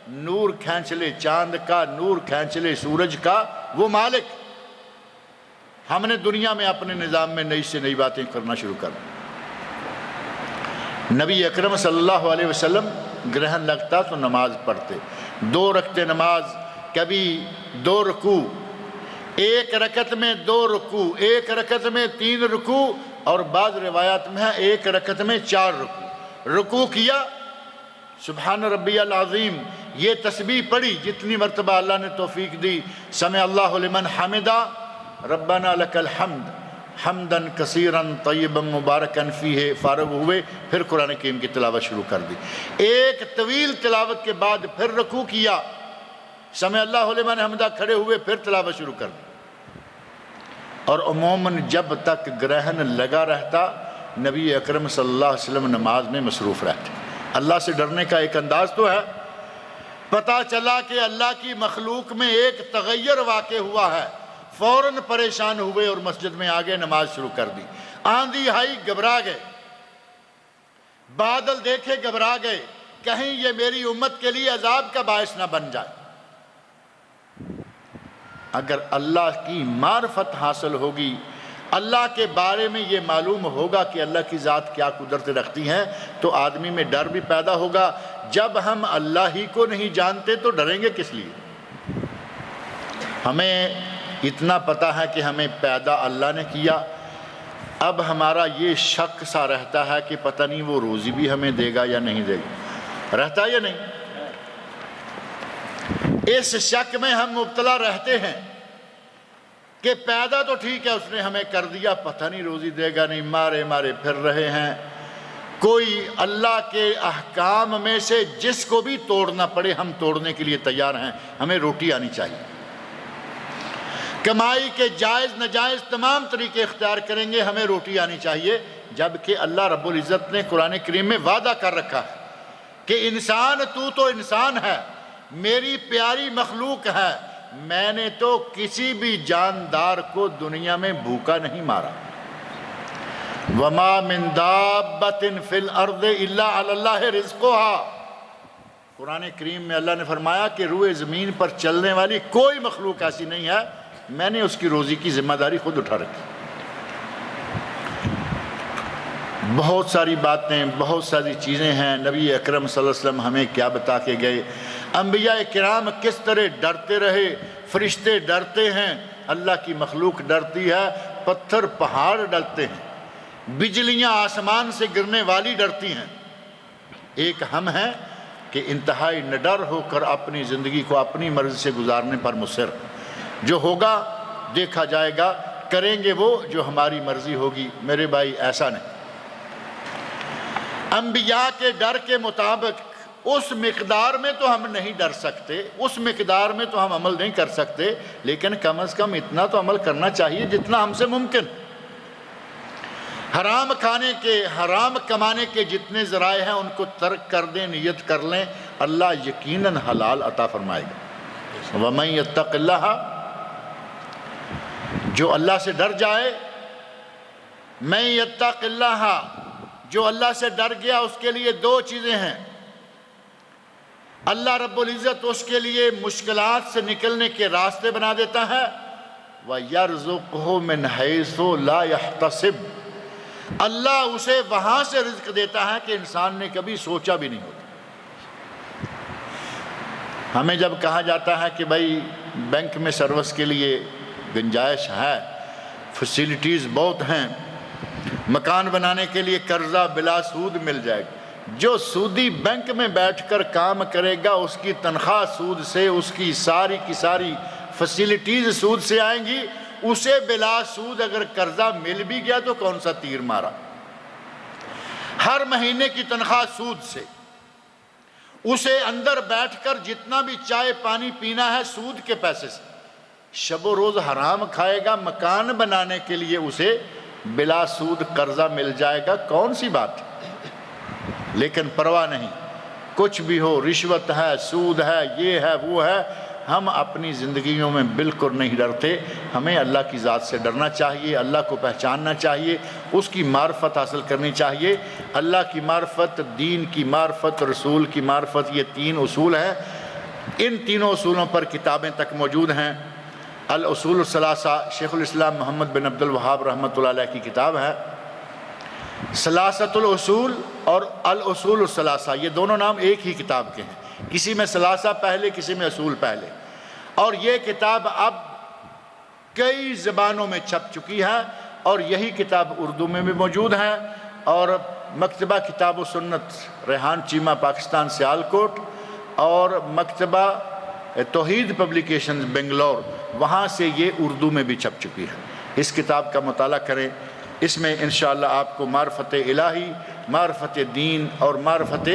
Speaker 2: نور کھینچ لے، چاند کا نور کھینچ لے، سورج کا، وہ مالک۔ ہم نے دنیا میں اپنے نظام میں نئی سے نئی باتیں کرنا شروع کر دی۔ نبی اکرم صلی اللہ علیہ وسلم گرہن لگتا تو نماز پڑھتے، 2 رکعت نماز، کبھی 2 رکوع، 1 رکعت میں 2 رکوع، 1 رکعت میں 3 رکوع، اور بعض روایات میں ہے 1 رکعت میں 4 رکوع۔ رکوع کیا، سبحان ربی العظیم، یہ تسبیح پڑھی جتنی مرتبہ اللہ نے توفیق دی، سمع اللہ لمن حمدہ، ربنا لک الحمد حمدن کثیرن طیبا مبارکن فیہ، فارغ ہوئے، پھر قرآن کریم کی تلاوت شروع کر دی۔ ایک طویل تلاوت کے بعد پھر رکوع کیا، سمع اللہ لمن حمدہ، کھڑے ہوئے، پھر تلاوت شروع کر دی۔ اور عموماً جب تک گرہن لگا رہتا نبی اکرم صلی اللہ علیہ وسلم نماز میں مصروف رہتے۔ اللہ سے ڈرنے کا ایک انداز تو ہے۔ پتہ چلا کہ اللہ کی مخلوق میں ایک تغیر واقع ہوا ہے، فوراً پریشان ہوئے اور مسجد میں آگے نماز شروع کر دی۔ آندھی آئی، گھبرا گئے، بادل دیکھے، گھبرا گئے، کہیں یہ میری امت کے لیے عذاب کا باعث نہ بن جائے۔ اگر اللہ کی معرفت حاصل ہوگی، اللہ کے بارے میں یہ معلوم ہوگا کہ اللہ کی ذات کیا قدرت رکھتی ہیں، تو آدمی میں ڈر بھی پیدا ہوگا۔ جب ہم اللہ ہی کو نہیں جانتے تو ڈریں گے کس لیے؟ ہمیں اتنا پتہ ہے کہ ہمیں پیدا اللہ نے کیا، اب ہمارا یہ شک سا رہتا ہے کہ پتہ نہیں وہ روزی بھی ہمیں دے گا یا نہیں دے گا، رہتا ہے یا نہیں؟ اس شک میں ہم مبتلا رہتے ہیں کہ پیدا تو ٹھیک ہے اس نے ہمیں کر دیا، پتہ نہیں روزی دے گا نہیں، مارے مارے پھر رہے ہیں۔ کوئی اللہ کے احکام میں سے جس کو بھی توڑنا پڑے ہم توڑنے کے لیے تیار ہیں، ہمیں روٹی آنی چاہیے۔ کمائی کے جائز نجائز تمام طریقے اختیار کریں گے، ہمیں روٹی آنی چاہیے، جبکہ اللہ رب العزت نے قرآن کریم میں وعدہ کر رکھا ہے کہ انسان تو انسان ہے، میری پیاری مخلوق ہے، میں نے تو کسی بھی جاندار کو دنیا میں بھوکا نہیں مارا۔ وَمَا مِن دَابَّةٍ فِي الْأَرْضِ إِلَّا عَلَى اللَّهِ رِزْقُهَا۔ قرآن کریم میں اللہ نے فرمایا کہ روئے زمین پر چلنے والی کوئی مخلوق ایسی نہیں ہے، میں نے اس کی روزی کی ذمہ داری خود اٹھا رکھی۔ بہت ساری باتیں، بہت ساری چیزیں ہیں، نبی اکرم صلی اللہ علیہ وسلم ہمیں کیا بتا کے گئے، انبیاء کرام کس طرح ڈرتے رہے، فرشتے ڈرتے ہیں، اللہ کی مخلوق ڈرتی ہے، پتھر پہاڑ ڈرتے ہیں، بجلیاں آسمان سے گرنے والی ڈرتی ہیں۔ ایک ہم ہیں کہ انتہائی نڈر ہو کر اپنی زندگی کو اپنی مرضی سے گزارنے پر مصر، جو ہوگا دیکھا جائے گا، کریں گے وہ جو ہماری مرضی ہوگی۔ میرے بھائی ایسا نہیں، انبیاء کے ڈر کے مطابق اس مقدار میں تو ہم نہیں ڈر سکتے، اس مقدار میں تو ہم عمل نہیں کر سکتے، لیکن کم از کم اتنا تو عمل کرنا چاہیے جتنا ہم سے ممکن۔ حرام کھانے کے، حرام کمانے کے جتنے ذرائع ہیں ان کو ترک کر دیں، نیت کر لیں، اللہ یقیناً حلال عطا فرمائے گا۔ وَمَن يَتَّقِ اللَّهَ جو اللہ سے ڈر جائے، من یتق اللہ، جو اللہ سے ڈر گیا اس کے لیے دو چیزیں ہیں، اللہ رب العزت اس کے لیے مشکلات سے نکلنے کے راستے بنا دیتا ہے، وَيَرْزُقْهُ مِنْ حَيْثُ لَا يَحْتَسِبْ، اللہ اسے وہاں سے رزق دیتا ہے کہ انسان نے کبھی سوچا بھی نہیں ہوتا۔ ہمیں جب کہا جاتا ہے کہ بھائی بینک میں سروس کے لیے گنجائش ہے، فیسیلیٹیز بہت ہیں، مکان بنانے کے لیے قرضہ بلا سود مل جائے گا، جو سودی بینک میں بیٹھ کر کام کرے گا اس کی تنخواہ سود سے، اس کی ساری کی ساری فیسیلیٹیز سود سے آئیں گی، اسے بلا سود اگر قرضہ مل بھی گیا تو کون سا تیر مارا؟ ہر مہینے کی تنخواہ سود سے، اسے اندر بیٹھ کر جتنا بھی چائے پانی پینا ہے سود کے پیسے سے، شب و روز حرام کھائے گا، مکان بنانے کے لیے اسے بلا سود قرضہ مل جائے گا، کون سی بات؟ لیکن پرواہ نہیں، کچھ بھی ہو، رشوت ہے، سود ہے، یہ ہے وہ ہے، ہم اپنی زندگیوں میں بالکل نہیں ڈرتے۔ ہمیں اللہ کی ذات سے ڈرنا چاہیے، اللہ کو پہچاننا چاہیے، اس کی معرفت حاصل کرنی چاہیے۔ اللہ کی معرفت، دین کی معرفت، رسول کی معرفت، یہ تین اصول ہیں۔ ان تینوں اصولوں پر کتابیں تک موجود ہیں۔ الاصول الثلاثہ شیخ الاسلام محمد بن عبد الوہاب رحمۃ اللہ علیہ کی کتاب ہے۔ ثلاثۃ الاصول اور الاصول الثلاثہ، یہ دونوں نام ایک ہی کتاب کے ہیں، کسی میں ثلاثہ پہلے، کسی میں اصول پہلے، اور یہ کتاب اب کئی زبانوں میں چھپ چکی ہے، اور یہی کتاب اردو میں بھی موجود ہے، اور مکتبہ کتاب و سنت ریحان چیمہ پاکستان سیالکوٹ اور مکتبہ توحید پبلیکیشنز بنگلور، وہاں سے یہ اردو میں بھی چھپ چکی ہے۔ اس کتاب کا مطالعہ کریں، اس میں انشاءاللہ آپ کو معرفت الہی، معرفت دین اور معرفت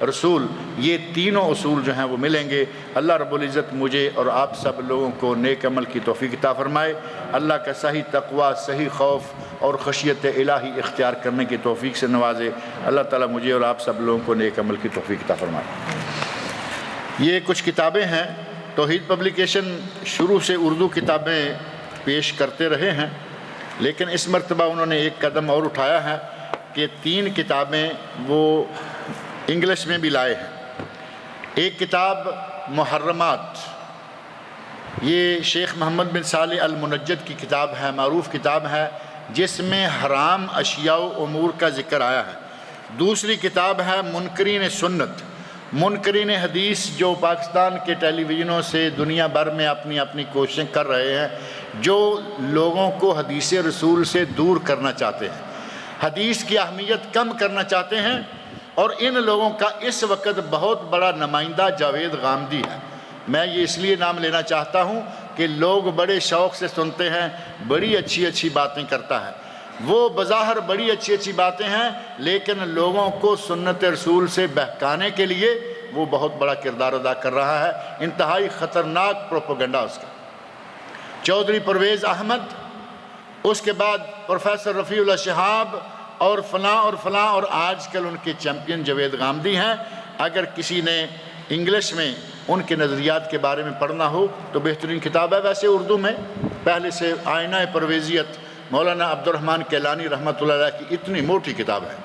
Speaker 2: رسول، یہ تینوں اصول جو ہیں وہ ملیں گے۔ اللہ رب العزت مجھے اور آپ سب لوگوں کو نیک عمل کی توفیق عطا فرمائے، اللہ کا صحیح تقوی، صحیح خوف اور خشیت الہی اختیار کرنے کی توفیق سے نوازے۔ اللہ تعالیٰ مجھے اور آپ سب لوگوں کو نیک عمل کی توفیق عطا فرمائے۔ یہ کچھ کتابیں ہیں، توحید پبلیکیشن شروع سے اردو کتابیں پیش کرتے رہے ہیں، لیکن اس مرتبہ انہوں نے ایک قدم اور اٹھایا ہے کہ 3 کتابیں وہ انگلش میں بھی لائے ہیں۔ ایک کتاب محرمات، یہ شیخ محمد بن صالح المنجد کی کتاب ہے، معروف کتاب ہے، جس میں حرام اشیاء و امور کا ذکر آیا ہے۔ دوسری کتاب ہے منکرین سنت، منکرین حدیث جو پاکستان کے ٹیلی ویژنوں سے دنیا بھر میں اپنی کوششیں کر رہے ہیں، جو لوگوں کو حدیث رسول سے دور کرنا چاہتے ہیں، حدیث کی اہمیت کم کرنا چاہتے ہیں، اور ان لوگوں کا اس وقت بہت بڑا نمائندہ جاوید غامدی ہے۔ میں یہ اس لیے نام لینا چاہتا ہوں کہ لوگ بڑے شوق سے سنتے ہیں، بڑی اچھی باتیں کرتا ہے، وہ بظاہر بڑی اچھی باتیں ہیں، لیکن لوگوں کو سنت رسول سے بہکانے کے لیے وہ بہت بڑا کردار ادا کر رہا ہے، انتہائی خطرناک پروپیگنڈا اس کا۔ چودھری پرویز احمد، اس کے بعد پروفیسر رفیع اللہ شہاب اور فلاں اور آج کل ان کے چیمپئن جاوید غامدی ہیں۔ اگر کسی نے انگلش میں ان کے نظریات کے بارے میں پڑھنا ہو تو بہترین کتاب ہے۔ ویسے اردو میں پہلے سے آئینہ پرویزیت مولانا عبد الرحمن کیلانی رحمۃ اللہ علیہ کی اتنی موٹی کتاب ہے،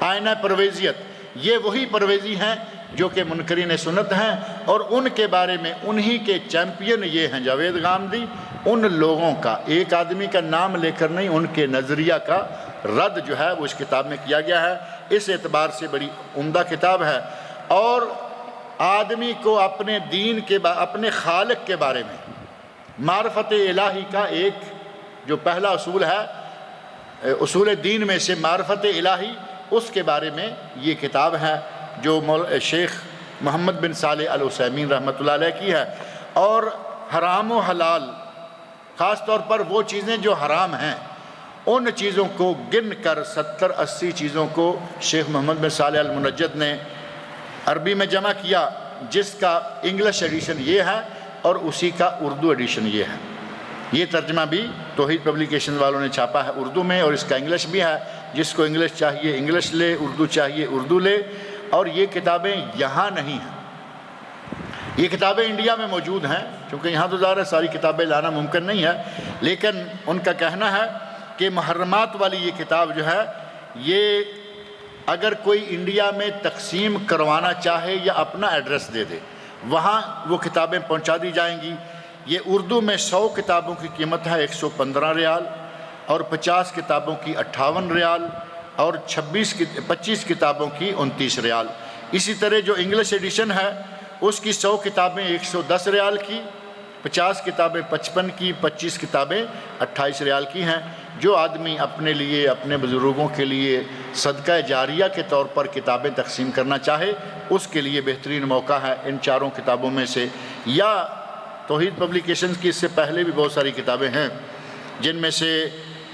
Speaker 2: آئینہ پرویزیت۔ یہ وہی پرویزی ہیں جو کہ منکرین سنت ہیں، اور ان کے بارے میں انہی کے چیمپئن یہ ہیں جاوید غامدی۔ ان لوگوں کا، ایک آدمی کا نام لے کر نہیں، ان کے نظریہ کا رد جو ہے وہ اس کتاب میں کیا گیا ہے۔ اس اعتبار سے بڑی عمدہ کتاب ہے، اور آدمی کو اپنے دین کے اپنے خالق کے بارے میں معرفت الہی کا ایک جو پہلا اصول ہے اصول دین میں سے معرفت الہی، اس کے بارے میں یہ کتاب ہے جو شیخ محمد بن صالح العثیمین رحمۃ اللہ علیہ کی ہے۔ اور حرام و حلال، خاص طور پر وہ چیزیں جو حرام ہیں، ان چیزوں کو گن کر 70-80 چیزوں کو شیخ محمد بن صالح المنجد نے عربی میں جمع کیا، جس کا انگلش ایڈیشن یہ ہے اور اسی کا اردو ایڈیشن یہ ہے۔ یہ ترجمہ بھی توحید پبلیکیشن والوں نے چھاپا ہے اردو میں، اور اس کا انگلش بھی ہے۔ جس کو انگلش چاہیے انگلش لے، اردو چاہیے اردو لے۔ اور یہ کتابیں یہاں نہیں ہیں، یہ کتابیں انڈیا میں موجود ہیں، چونکہ یہاں تو ظاہر ہے ساری کتابیں لانا ممکن نہیں ہے، لیکن ان کا کہنا ہے کہ محرمات والی یہ کتاب جو ہے، یہ اگر کوئی انڈیا میں تقسیم کروانا چاہے یا اپنا ایڈریس دے دے، وہاں وہ کتابیں پہنچا دی جائیں گی۔ یہ اردو میں 100 کتابوں کی قیمت ہے 115 ریال، اور 50 کتابوں کی 58 ریال، اور 25 کتابوں کی 29 ریال۔ اسی طرح جو انگلش ایڈیشن ہے اس کی 100 کتابیں 110 ریال کی، 50 کتابیں 55 کی، 25 کتابیں 28 ریال کی ہیں۔ جو آدمی اپنے لیے، اپنے بزرگوں کے لیے صدقہ جاریہ کے طور پر کتابیں تقسیم کرنا چاہے، اس کے لیے بہترین موقع ہے ان چاروں کتابوں میں سے، یا توحید پبلیکیشنز کی اس سے پہلے بھی بہت ساری کتابیں ہیں، جن میں سے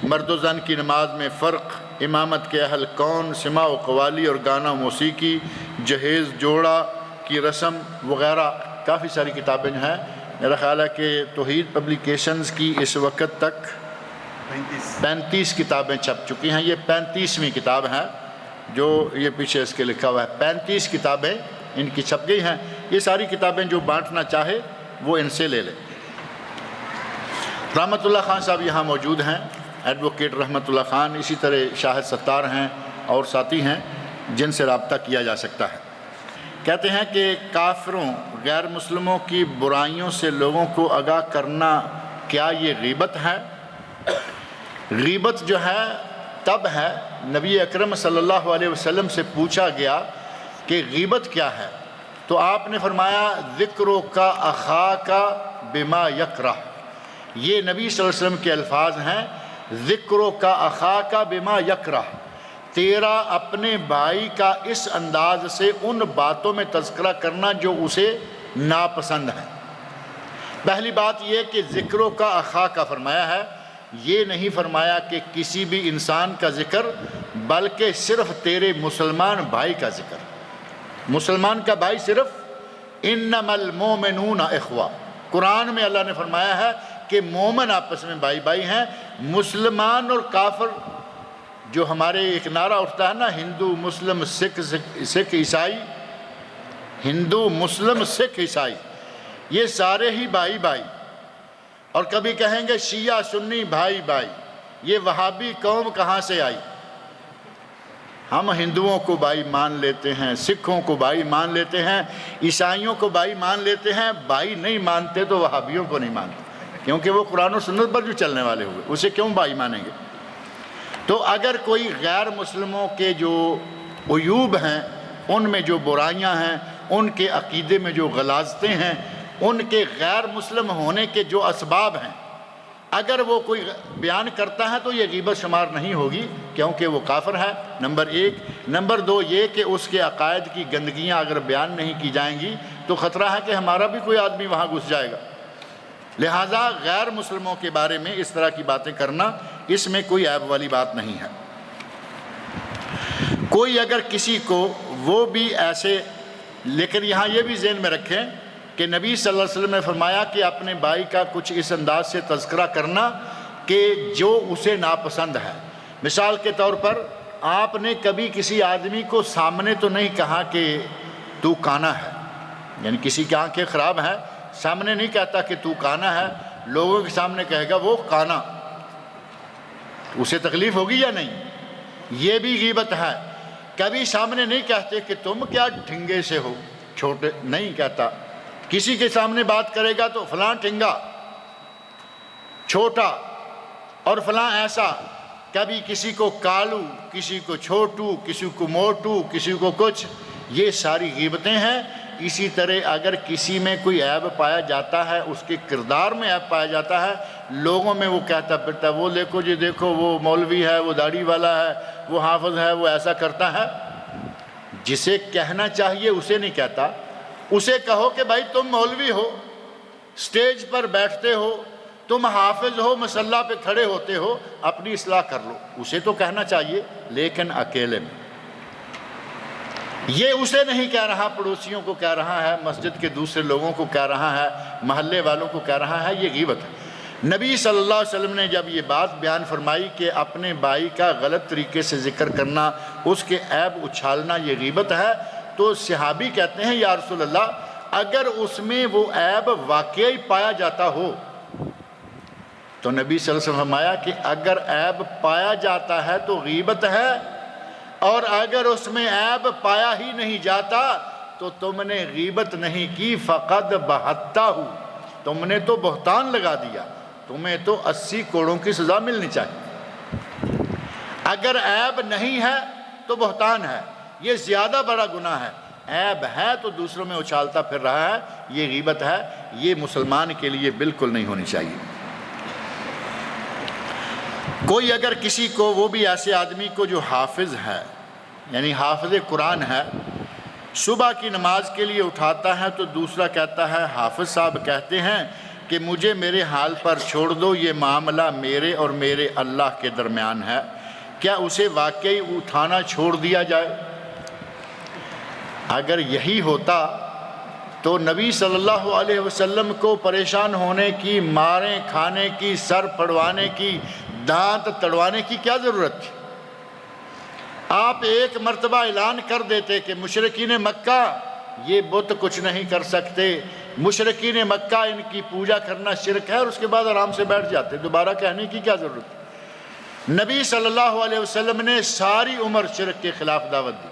Speaker 2: مرد و زن کی نماز میں فرق، امامت کے اہل کون، سماع و قوالی اور گانا و موسیقی، جہیز جوڑا کی رسم وغیرہ کافی ساری کتابیں ہیں۔ میرا خیال ہے کہ توحید پبلیکیشنز کی اس وقت تک 35 کتابیں چھپ چکی ہیں۔ یہ 35ویں کتاب ہے جو یہ پیچھے اس کے لکھا ہوا ہے، 35 کتابیں ان کی چھپ گئی ہیں۔ یہ ساری کتابیں جو بانٹنا چاہے وہ ان سے لے لے۔ رحمت اللہ خان صاحب یہاں موجود ہیں، ایڈوکیٹ رحمت اللہ خان، اسی طرح شاہد ستار ہیں اور ساتھی ہیں جن سے رابطہ کیا جا سکتا ہے۔ کہتے ہیں کہ کافروں، غیر مسلموں کی برائیوں سے لوگوں کو آگاہ کرنا کیا یہ غیبت ہے؟ غیبت جو ہے تب ہے، نبی اکرم صلی اللہ علیہ وسلم سے پوچھا گیا کہ غیبت کیا ہے، تو آپ نے فرمایا ذکرو کا اخاکا بما یکرہ۔ یہ نبی صلی اللہ علیہ وسلم کے الفاظ ہیں، ذکرو کا اخاکا بما یکرہ، تیرا اپنے بھائی کا اس انداز سے ان باتوں میں تذکرہ کرنا جو اسے ناپسند ہے۔ پہلی بات یہ کہ ذکرو کا اخاکا فرمایا ہے، یہ نہیں فرمایا کہ کسی بھی انسان کا ذکر، بلکہ صرف تیرے مسلمان بھائی کا ذکر۔ مسلمان کا بھائی صرف انما المؤمنون اخوہ، قرآن میں اللہ نے فرمایا ہے کہ مومن آپس میں بھائی بھائی ہیں۔ مسلمان اور کافر، جو ہمارے ایک نعرہ اٹھتا ہے نا، ہندو مسلم سکھ عیسائی، ہندو مسلم سکھ عیسائی، یہ سارے ہی بھائی بھائی، اور کبھی کہیں گے شیعہ سنی بھائی بھائی، یہ وہابی قوم کہاں سے آئی؟ ہم ہندوؤں کو بھائی مان لیتے ہیں، سکھوں کو بھائی مان لیتے ہیں، عیسائیوں کو بھائی مان لیتے ہیں، بھائی نہیں مانتے تو وہابیوں کو نہیں مانتے، کیونکہ وہ قرآن و سنت پر جو چلنے والے ہوئے، اسے کیوں بھائی مانیں گے؟ تو اگر کوئی غیر مسلموں کے جو عیوب ہیں، ان میں جو برائیاں ہیں، ان کے عقیدے میں جو غلاظتیں ہیں، ان کے غیر مسلم ہونے کے جو اسباب ہیں، اگر وہ کوئی بیان کرتا ہے تو یہ غیبت شمار نہیں ہوگی، کیونکہ وہ کافر ہے، نمبر 1۔ نمبر 2 یہ کہ اس کے عقائد کی گندگیاں اگر بیان نہیں کی جائیں گی تو خطرہ ہے کہ ہمارا بھی کوئی آدمی وہاں گھس جائے گا۔ لہٰذا غیر مسلموں کے بارے میں اس طرح کی باتیں کرنا، اس میں کوئی عیب والی بات نہیں ہے۔ کوئی اگر کسی کو وہ بھی ایسے، لیکن یہاں یہ بھی ذہن میں رکھیں کہ نبی صلی اللہ علیہ وسلم نے فرمایا کہ اپنے بھائی کا کچھ اس انداز سے تذکرہ کرنا کہ جو اسے ناپسند ہے۔ مثال کے طور پر آپ نے کبھی کسی آدمی کو سامنے تو نہیں کہا کہ تو کانا ہے، یعنی کسی کی آنکھیں خراب ہیں، سامنے نہیں کہتا کہ تو کانا ہے، لوگوں کے سامنے کہے گا وہ کانا، اسے تکلیف ہوگی یا نہیں؟ یہ بھی غیبت ہے۔ کبھی سامنے نہیں کہتے کہ تم کیا ٹھنگے سے ہو، چھوٹے نہیں کہتا، کسی کے سامنے بات کرے گا تو فلاں ٹھنگا، چھوٹا اور فلاں ایسا، کبھی کسی کو کالو، کسی کو چھوٹو، کسی کو موٹو، کسی کو کچھ، یہ ساری غیبتیں ہیں۔ اسی طرح اگر کسی میں کوئی عیب پایا جاتا ہے، اس کے کردار میں عیب پایا جاتا ہے، لوگوں میں وہ کہتا پھرتا ہے وہ دیکھو جی دیکھو وہ مولوی ہے، وہ داڑھی والا ہے، وہ حافظ ہے، وہ ایسا کرتا ہے، جسے کہنا چاہیے اسے نہیں کہتا۔ اسے کہو کہ بھائی تم مولوی ہو، سٹیج پر بیٹھتے ہو، تم حافظ ہو، مصلی پہ کھڑے ہوتے ہو، اپنی اصلاح کر لو، اسے تو کہنا چاہیے، لیکن اکیلے میں۔ یہ اسے نہیں کہہ رہا، پڑوسیوں کو کہہ رہا ہے، مسجد کے دوسرے لوگوں کو کہہ رہا ہے، محلے والوں کو کہہ رہا ہے، یہ غیبت ہے۔ نبی صلی اللہ علیہ وسلم نے جب یہ بات بیان فرمائی کہ اپنے بھائی کا غلط طریقے سے ذکر کرنا، اس کے عیب اچھالنا یہ غیبت ہے، تو صحابی کہتے ہیں یا رسول اللہ اگر اس میں وہ عیب واقعی پایا جاتا ہو تو نبی صلی اللہ علیہ وسلم فرمایا کہ اگر عیب پایا جاتا ہے تو غیبت ہے، اور اگر اس میں عیب پایا ہی نہیں جاتا تو تم نے غیبت نہیں کی، فقد بہتا ہو، تم نے تو بہتان لگا دیا، تمہیں تو 80 کوڑوں کی سزا ملنی چاہیے۔ اگر عیب نہیں ہے تو بہتان ہے، یہ زیادہ بڑا گناہ ہے۔ عیب ہے تو دوسروں میں اچھالتا پھر رہا ہے، یہ غیبت ہے، یہ مسلمان کے لیے بالکل نہیں ہونی چاہیے۔ کوئی اگر کسی کو، وہ بھی ایسے آدمی کو جو حافظ ہے، یعنی حافظ قرآن ہے، صبح کی نماز کے لیے اٹھاتا ہے تو دوسرا کہتا ہے، حافظ صاحب کہتے ہیں کہ مجھے میرے حال پر چھوڑ دو، یہ معاملہ میرے اور میرے اللہ کے درمیان ہے، کیا اسے واقعی اٹھانا چھوڑ دیا جائے؟ اگر یہی ہوتا تو نبی صلی اللہ علیہ وسلم کو پریشان ہونے کی، ماریں کھانے کی، سر پھڑوانے کی، دانت تڑوانے کی کیا ضرورت تھی؟ آپ ایک مرتبہ اعلان کر دیتے کہ مشرکین مکہ یہ بت کچھ نہیں کر سکتے، مشرکین مکہ ان کی پوجا کرنا شرک ہے، اور اس کے بعد آرام سے بیٹھ جاتے، دوبارہ کہنے کی کیا ضرورت ہے؟ نبی صلی اللہ علیہ وسلم نے ساری عمر شرک کے خلاف دعوت دی،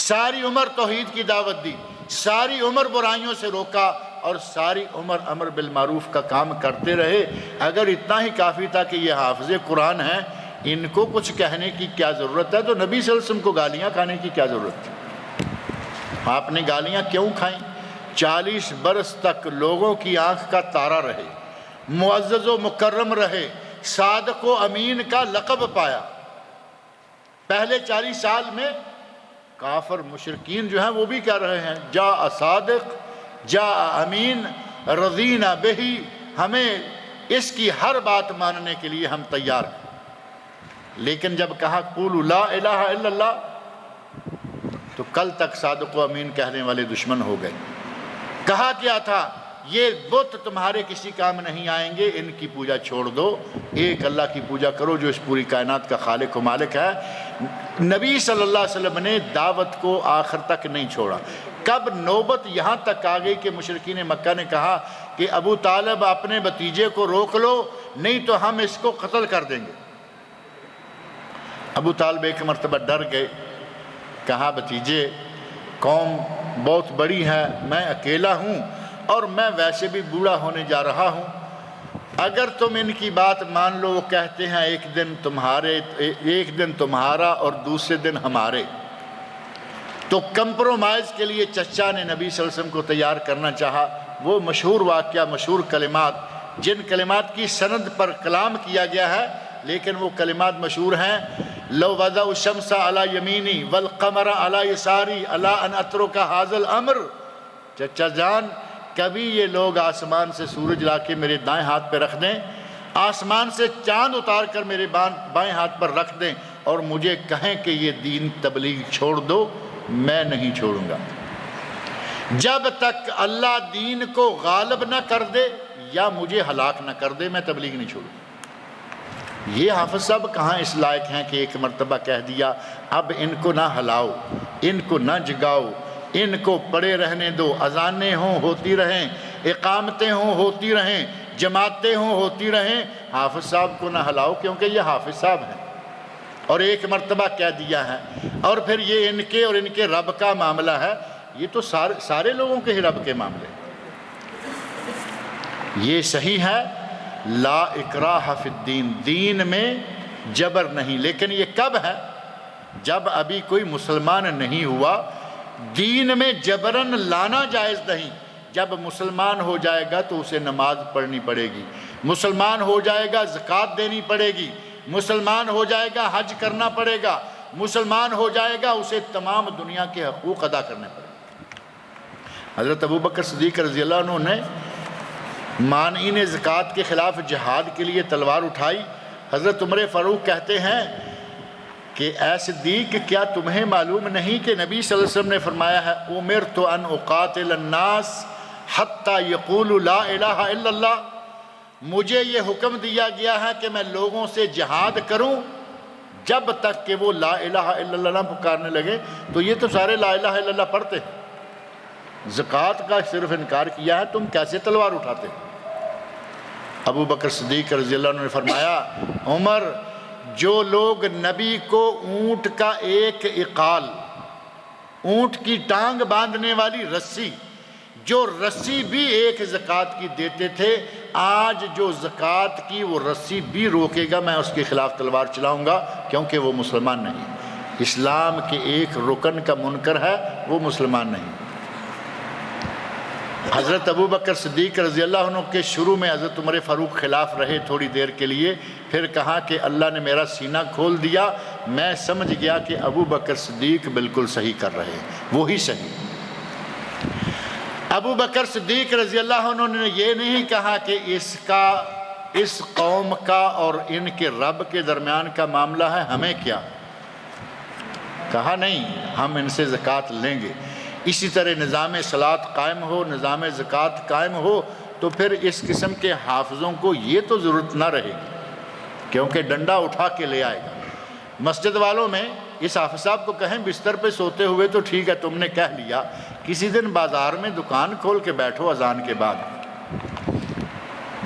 Speaker 2: ساری عمر توحید کی دعوت دی، ساری عمر برائیوں سے روکا، اور ساری عمر امر بالمعروف کا کام کرتے رہے۔ اگر اتنا ہی کافی تھا کہ یہ حافظ قرآن ہیں، ان کو کچھ کہنے کی کیا ضرورت ہے؟ تو نبی صلی اللہ علیہ وسلم کو گالیاں کھانے کی کیا ضرورت تھی؟ آپ نے گالیاں کیوں کھائیں؟ 40 برس تک لوگوں کی آنکھ کا تارا رہے، معزز و مکرم رہے، صادق و امین کا لقب پایا۔ پہلے 40 سال میں کافر مشرکین جو ہیں وہ بھی کہہ رہے ہیں، جاء صادق جاء امین رضینا بہی، ہمیں اس کی ہر بات ماننے کے لیے ہم تیار ہیں۔ لیکن جب کہا قولوا لا الہ الا اللہ، تو کل تک صادق و امین کہنے والے دشمن ہو گئے۔ کہا کیا تھا؟ یہ بت تمہارے کسی کام نہیں آئیں گے، ان کی پوجا چھوڑ دو، ایک اللہ کی پوجا کرو جو اس پوری کائنات کا خالق و مالک ہے۔ نبی صلی اللہ علیہ وسلم نے دعوت کو آخر تک نہیں چھوڑا۔ کب نوبت یہاں تک آ گئی کہ مشرکین مکہ نے کہا کہ ابو طالب اپنے بھتیجے کو روک لو، نہیں تو ہم اس کو قتل کر دیں گے۔ ابو طالب ایک مرتبہ ڈر گئے، کہا بھتیجے قوم بہت بڑی ہے، میں اکیلا ہوں اور میں ویسے بھی بوڑھا ہونے جا رہا ہوں، اگر تم ان کی بات مان لو، وہ کہتے ہیں ایک دن تمہارا اور دوسرے دن ہمارے، تو کمپرومائز کے لیے چچا نے نبی صلی اللہ علیہ وسلم کو تیار کرنا چاہا۔ وہ مشہور واقعہ، مشہور کلمات، جن کلمات کی سند پر کلام کیا گیا ہے لیکن وہ کلمات مشہور ہیں، لو وضع الشمس علی یمینی والقمر علی یساری الا ان اترک ھذا الامر، چچا جان کبھی یہ لوگ آسمان سے سورج لا کے میرے دائیں ہاتھ پہ رکھ دیں، آسمان سے چاند اتار کر میرے بائیں ہاتھ پر رکھ دیں اور مجھے کہیں کہ یہ دین تبلیغ چھوڑ دو، میں نہیں چھوڑوں گا۔ جب تک اللہ دین کو غالب نہ کر دے یا مجھے ہلاک نہ کر دے، میں تبلیغ نہیں چھوڑوں۔ یہ حافظ صاحب کہاں اس لائق ہیں کہ ایک مرتبہ کہہ دیا اب ان کو نہ ہلاؤ، ان کو نہ جگاؤ، ان کو پڑے رہنے دو، اذانیں ہوں ہوتی رہیں، اقامتیں ہوں ہوتی رہیں، جماعتیں ہوں ہوتی رہیں، حافظ صاحب کو نہ ہلاؤ کیونکہ یہ حافظ صاحب ہیں۔ اور ایک مرتبہ کہہ دیا ہے، اور پھر یہ ان کے اور ان کے رب کا معاملہ ہے، یہ تو سارے لوگوں کے ہی رب کے معاملے۔ یہ صحیح ہے، لا اکراہ فی الدین، دین میں جبر نہیں، لیکن یہ کب ہے؟ جب ابھی کوئی مسلمان نہیں ہوا۔ دین میں جبرن لانا جائز نہیں، جب مسلمان ہو جائے گا تو اسے نماز پڑھنی پڑے گی، مسلمان ہو جائے گا زکوٰۃ دینی پڑے گی، مسلمان ہو جائے گا حج کرنا پڑے گا، مسلمان ہو جائے گا اسے تمام دنیا کے حقوق ادا کرنے پڑے گا۔ حضرت ابوبکر صدیق رضی اللہ عنہ نے مانعین زکوٰۃ کے خلاف جہاد کے لیے تلوار اٹھائی۔ حضرت عمر فاروق کہتے ہیں کہ اے صدیق کیا تمہیں معلوم نہیں کہ نبی صلی اللہ علیہ وسلم نے فرمایا ہے امرت ان اقاتل الناس حتی یقولوا لا الہ الا اللہ، مجھے یہ حکم دیا گیا ہے کہ میں لوگوں سے جہاد کروں جب تک کہ وہ لا الہ الا اللہ نہ پکارنے لگے۔ تو یہ تو سارے لا الہ الا اللہ پڑھتے ہیں، زکوٰۃ کا صرف انکار کیا ہے، تم کیسے تلوار اٹھاتے؟ ابو بکر صدیق رضی اللہ عنہ نے فرمایا، عمر، جو لوگ نبی کو اونٹ کا ایک عقال، اونٹ کی ٹانگ باندھنے والی رسی، جو رسی بھی ایک زکوٰۃ کی دیتے تھے، آج جو زکوٰۃ کی وہ رسی بھی روکے گا، میں اس کے خلاف تلوار چلاؤں گا، کیونکہ وہ مسلمان نہیں، اسلام کے ایک رکن کا منکر ہے، وہ مسلمان نہیں۔ حضرت ابو بکر صدیق رضی اللہ عنہ کے شروع میں حضرت عمر فاروق خلاف رہے تھوڑی دیر کے لیے، پھر کہا کہ اللہ نے میرا سینہ کھول دیا، میں سمجھ گیا کہ ابو بکر صدیق بالکل صحیح کر رہے ہیں، وہی صحیح۔ ابو بکر صدیق رضی اللہ عنہ نے یہ نہیں کہا کہ اس قوم کا اور ان کے رب کے درمیان کا معاملہ ہے، ہمیں کیا، کہا نہیں، ہم ان سے زکوٰۃ لیں گے۔ اسی طرح نظام صلاۃ قائم ہو، نظام زکوٰۃ قائم ہو، تو پھر اس قسم کے حافظوں کو یہ تو ضرورت نہ رہے گی، کیونکہ ڈنڈا اٹھا کے لے آئے گا۔ مسجد والوں میں اس حافظ صاحب کو کہیں بستر پہ سوتے ہوئے تو ٹھیک ہے تم نے کہہ لیا، کسی دن بازار میں دکان کھول کے بیٹھو اذان کے بعد،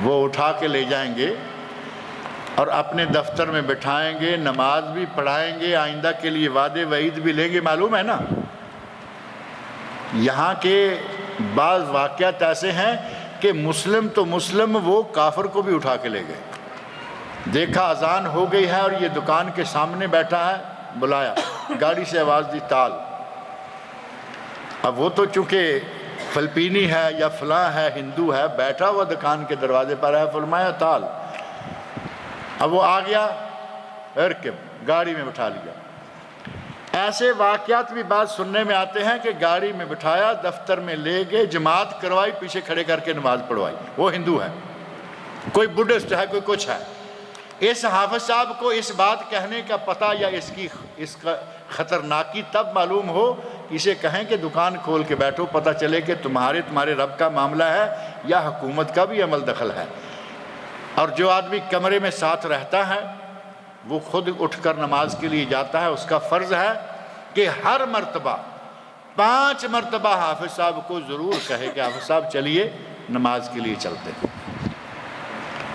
Speaker 2: وہ اٹھا کے لے جائیں گے اور اپنے دفتر میں بٹھائیں گے، نماز بھی پڑھائیں گے، آئندہ کے لیے وعدے وعید بھی لیں گے، معلوم ہے نا۔ یہاں کے بعض واقعات ایسے ہیں کہ مسلم تو مسلم، وہ کافر کو بھی اٹھا کے لے گئے۔ دیکھا اذان ہو گئی ہے اور یہ دکان کے سامنے بیٹھا ہے، بلایا، گاڑی سے آواز دی، تال۔ اب وہ تو چونکہ فلپینی ہے یا فلاں ہے، ہندو ہے، بیٹھا ہوا دکان کے دروازے پر ہے، فرمایا تال۔ اب وہ آ گیا، ارکب، گاڑی میں بٹھا لیا۔ ایسے واقعات بھی بات سننے میں آتے ہیں کہ گاڑی میں بٹھایا، دفتر میں لے گئے، جماعت کروائی، پیچھے کھڑے کر کے نماز پڑھوائی، وہ ہندو ہے، کوئی بدھسٹ ہے، کوئی کچھ ہے۔ اس حافظ صاحب کو اس بات کہنے کا پتہ یا اس کا خطرناکی تب معلوم ہو، اسے کہیں کہ دکان کھول کے بیٹھو، پتہ چلے کہ تمہارے رب کا معاملہ ہے یا حکومت کا بھی عمل دخل ہے۔ اور جو آدمی کمرے میں ساتھ رہتا ہے وہ خود اٹھ کر نماز کے لیے جاتا ہے، اس کا فرض ہے کہ ہر مرتبہ 5 مرتبہ حافظ صاحب کو ضرور کہے کہ حافظ صاحب چلیے نماز کے لیے چلتے ہیں،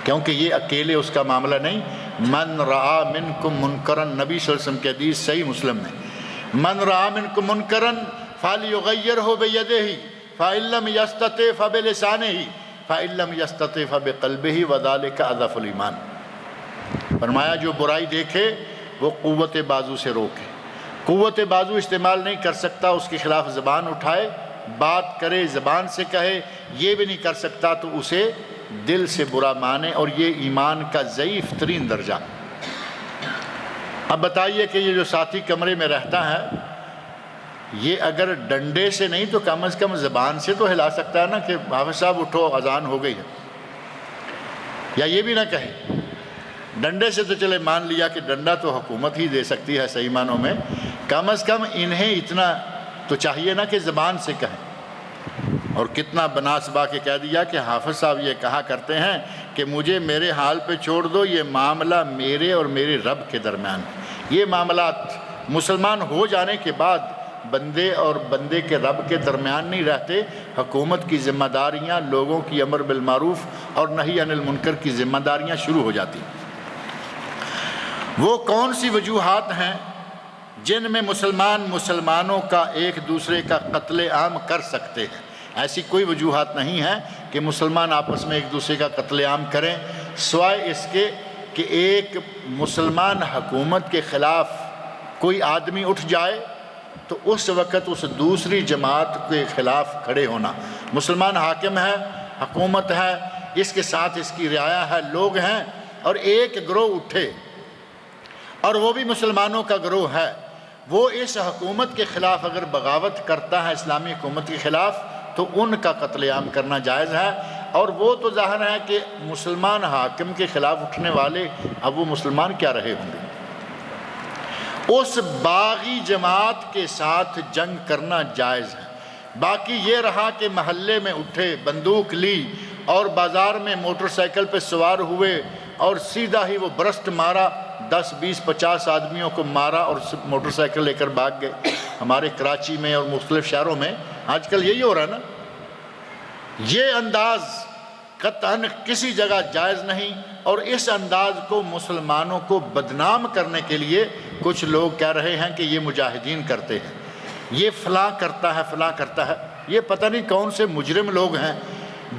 Speaker 2: کیونکہ یہ اکیلے اس کا معاملہ نہیں۔ من رعا منکم منکرن، نبی صلی اللہ علیہ وسلم کی حدیث صحیح مسلم میں، من رعا منکم منکرن فلیغیرہ بیدہ فإن لم یستطع فبلسانہ فإن لم یستطع فبقلبہ وذلک اضعف الایمان۔ فرمایا جو برائی دیکھے وہ قوت بازو سے روکے، قوت بازو استعمال نہیں کر سکتا، اس کے خلاف زبان اٹھائے، بات کرے، زبان سے کہے، یہ بھی نہیں کر سکتا تو اسے دل سے برا مانے، اور یہ ایمان کا ضعیف ترین درجہ۔ اب بتائیے کہ یہ جو ساتھی کمرے میں رہتا ہے، یہ اگر ڈنڈے سے نہیں تو کم از کم زبان سے تو ہلا سکتا ہے نا کہ حافظ صاحب اٹھو اذان ہو گئی ہے، یا یہ بھی نہ کہے۔ ڈنڈے سے تو چلے مان لیا کہ ڈنڈا تو حکومت ہی دے سکتی ہے صحیح معنوں میں، کم از کم انہیں اتنا تو چاہیے نا کہ زبان سے کہیں۔ اور کتنا بناسبا کے کہہ دیا کہ حافظ صاحب یہ کہا کرتے ہیں کہ مجھے میرے حال پہ چھوڑ دو، یہ معاملہ میرے اور میرے رب کے درمیان ہے۔ یہ معاملات مسلمان ہو جانے کے بعد بندے اور بندے کے رب کے درمیان نہیں رہتے، حکومت کی ذمہ داریاں، لوگوں کی امر بالمعروف اور نہی عن المنکر کی ذمہ داریاں شروع ہو جاتی۔ وہ کون سی وجوہات ہیں جن میں مسلمانوں کا ایک دوسرے کا قتل عام کر سکتے ہیں؟ ایسی کوئی وجوہات نہیں ہے کہ مسلمان آپس میں ایک دوسرے کا قتل عام کریں، سوائے اس کے کہ ایک مسلمان حکومت کے خلاف کوئی آدمی اٹھ جائے تو اس وقت اس دوسری جماعت کے خلاف کھڑے ہونا۔ مسلمان حاکم ہے، حکومت ہے، اس کے ساتھ اس کی رعایا ہے، لوگ ہیں، اور ایک گروہ اٹھے اور وہ بھی مسلمانوں کا گروہ ہے، وہ اس حکومت کے خلاف اگر بغاوت کرتا ہے اسلامی حکومت کے خلاف تو ان کا قتل عام کرنا جائز ہے۔ اور وہ تو ظاہر ہے کہ مسلمان حاکم کے خلاف اٹھنے والے اب وہ مسلمان کیا رہے ہوں گے، اس باغی جماعت کے ساتھ جنگ کرنا جائز ہے۔ باقی یہ رہا کہ محلے میں اٹھے، بندوق لی اور بازار میں موٹر سائیکل پہ سوار ہوئے اور سیدھا ہی وہ برست مارا، 10 20 50 آدمیوں کو مارا اور موٹر سائیکل لے کر بھاگ گئے. ہمارے کراچی میں اور مختلف شہروں میں آج کل یہی ہو رہا ہے نا. یہ انداز قطعاً کسی جگہ جائز نہیں، اور اس انداز کو مسلمانوں کو بدنام کرنے کے لیے کچھ لوگ کہہ رہے ہیں کہ یہ مجاہدین کرتے ہیں، یہ فلاں کرتا ہے فلاں کرتا ہے. یہ پتہ نہیں کون سے مجرم لوگ ہیں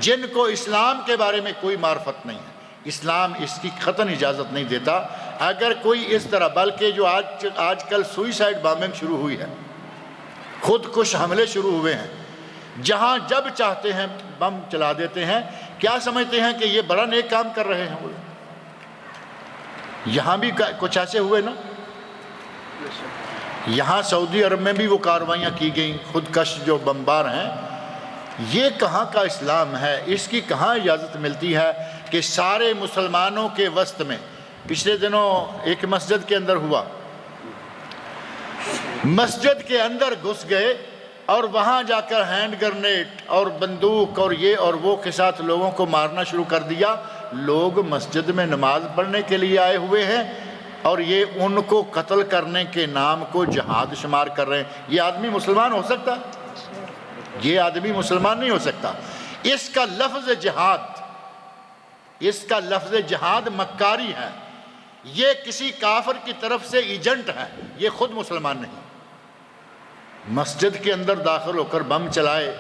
Speaker 2: جن کو اسلام کے بارے میں کوئی معرفت نہیں ہے. اسلام اس کی قطعاً اجازت نہیں دیتا. اگر کوئی اس طرح، بلکہ جو آج کل سوئسائڈ بامبنگ شروع ہوئی ہے، خودکش حملے شروع ہوئے ہیں، جہاں جب چاہتے ہیں بم چلا دیتے ہیں. کیا سمجھتے ہیں کہ یہ بڑا نیک کام کر رہے ہیں وہ؟ یہاں بھی کچھ ایسے ہوئے نا، یہاں سعودی عرب میں بھی وہ کارروائیاں کی گئیں، خودکش جو بمبار ہیں. یہ کہاں کا اسلام ہے؟ اس کی کہاں اجازت ملتی ہے کہ سارے مسلمانوں کے وسط میں؟ پچھلے دنوں ایک مسجد کے اندر ہوا، مسجد کے اندر گھس گئے اور وہاں جا کر ہینڈ گرنیٹ اور بندوق اور یہ اور وہ کے ساتھ لوگوں کو مارنا شروع کر دیا. لوگ مسجد میں نماز پڑھنے کے لیے آئے ہوئے ہیں اور یہ ان کو قتل کرنے کے نام کو جہاد شمار کر رہے ہیں. یہ آدمی مسلمان ہو سکتا؟ یہ آدمی مسلمان نہیں ہو سکتا. اس کا لفظ جہاد مکاری ہے. یہ کسی کافر کی طرف سے ایجنٹ ہے، یہ خود مسلمان نہیں. مسجد کے اندر داخل ہو کر بم چلائے،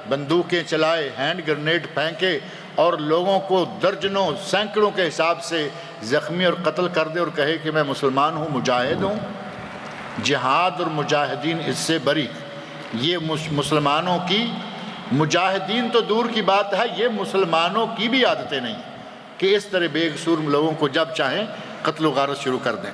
Speaker 2: بندوقیں چلائے، ہینڈ گرنیڈ پھینکے اور لوگوں کو درجنوں سینکڑوں کے حساب سے زخمی اور قتل کر دے اور کہے کہ میں مسلمان ہوں، مجاہد ہوں. جہاد اور مجاہدین اس سے بری. یہ مسلمانوں کی، مجاہدین تو دور کی بات ہے، یہ مسلمانوں کی بھی عادتیں نہیں کہ اس طرح بے قصور لوگوں کو جب چاہیں قتل و غارت شروع کر دیں.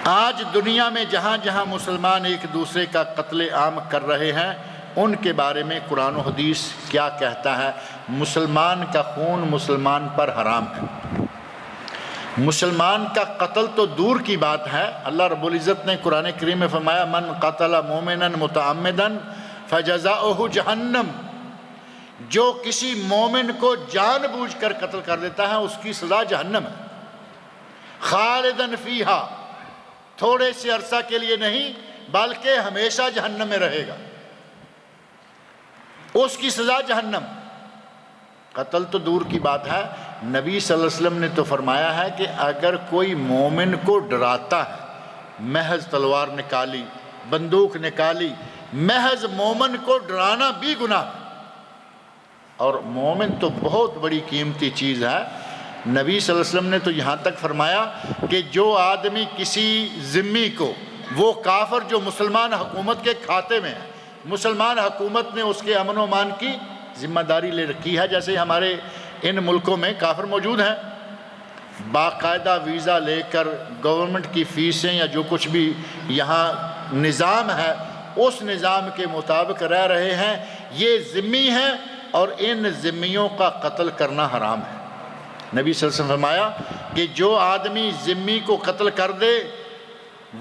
Speaker 2: آج دنیا میں جہاں جہاں مسلمان ایک دوسرے کا قتل عام کر رہے ہیں، ان کے بارے میں قرآن و حدیث کیا کہتا ہے؟ مسلمان کا خون مسلمان پر حرام ہے. مسلمان کا قتل تو دور کی بات ہے. اللہ رب العزت نے قرآن کریم میں فرمایا من قتل مومنا متعمدا فجزاؤہ جہنم. جو کسی مومن کو جان بوجھ کر قتل کر دیتا ہے اس کی سزا جہنم ہے. خالدن فیہا، تھوڑے سے عرصہ کے لیے نہیں بلکہ ہمیشہ جہنم میں رہے گا، اس کی سزا جہنم. قتل تو دور کی بات ہے. نبی صلی اللہ علیہ وسلم نے تو فرمایا ہے کہ اگر کوئی مومن کو ڈراتا ہے، محض تلوار نکالی، بندوق نکالی، محض مومن کو ڈرانا بھی گناہ. اور مومن تو بہت بڑی قیمتی چیز ہے. نبی صلی اللہ علیہ وسلم نے تو یہاں تک فرمایا کہ جو آدمی کسی ذمی کو، وہ کافر جو مسلمان حکومت کے کھاتے میں ہے، مسلمان حکومت نے اس کے امن و امان کی ذمہ داری لے رکھی ہے، جیسے ہمارے ان ملکوں میں کافر موجود ہیں، باقاعدہ ویزا لے کر گورنمنٹ کی فیسیں یا جو کچھ بھی یہاں نظام ہے اس نظام کے مطابق رہ رہے ہیں. یہ ذمی ہیں اور ان ذمیوں کا قتل کرنا حرام ہے. نبی صلی اللہ علیہ وسلم فرمایا کہ جو آدمی ذمی کو قتل کر دے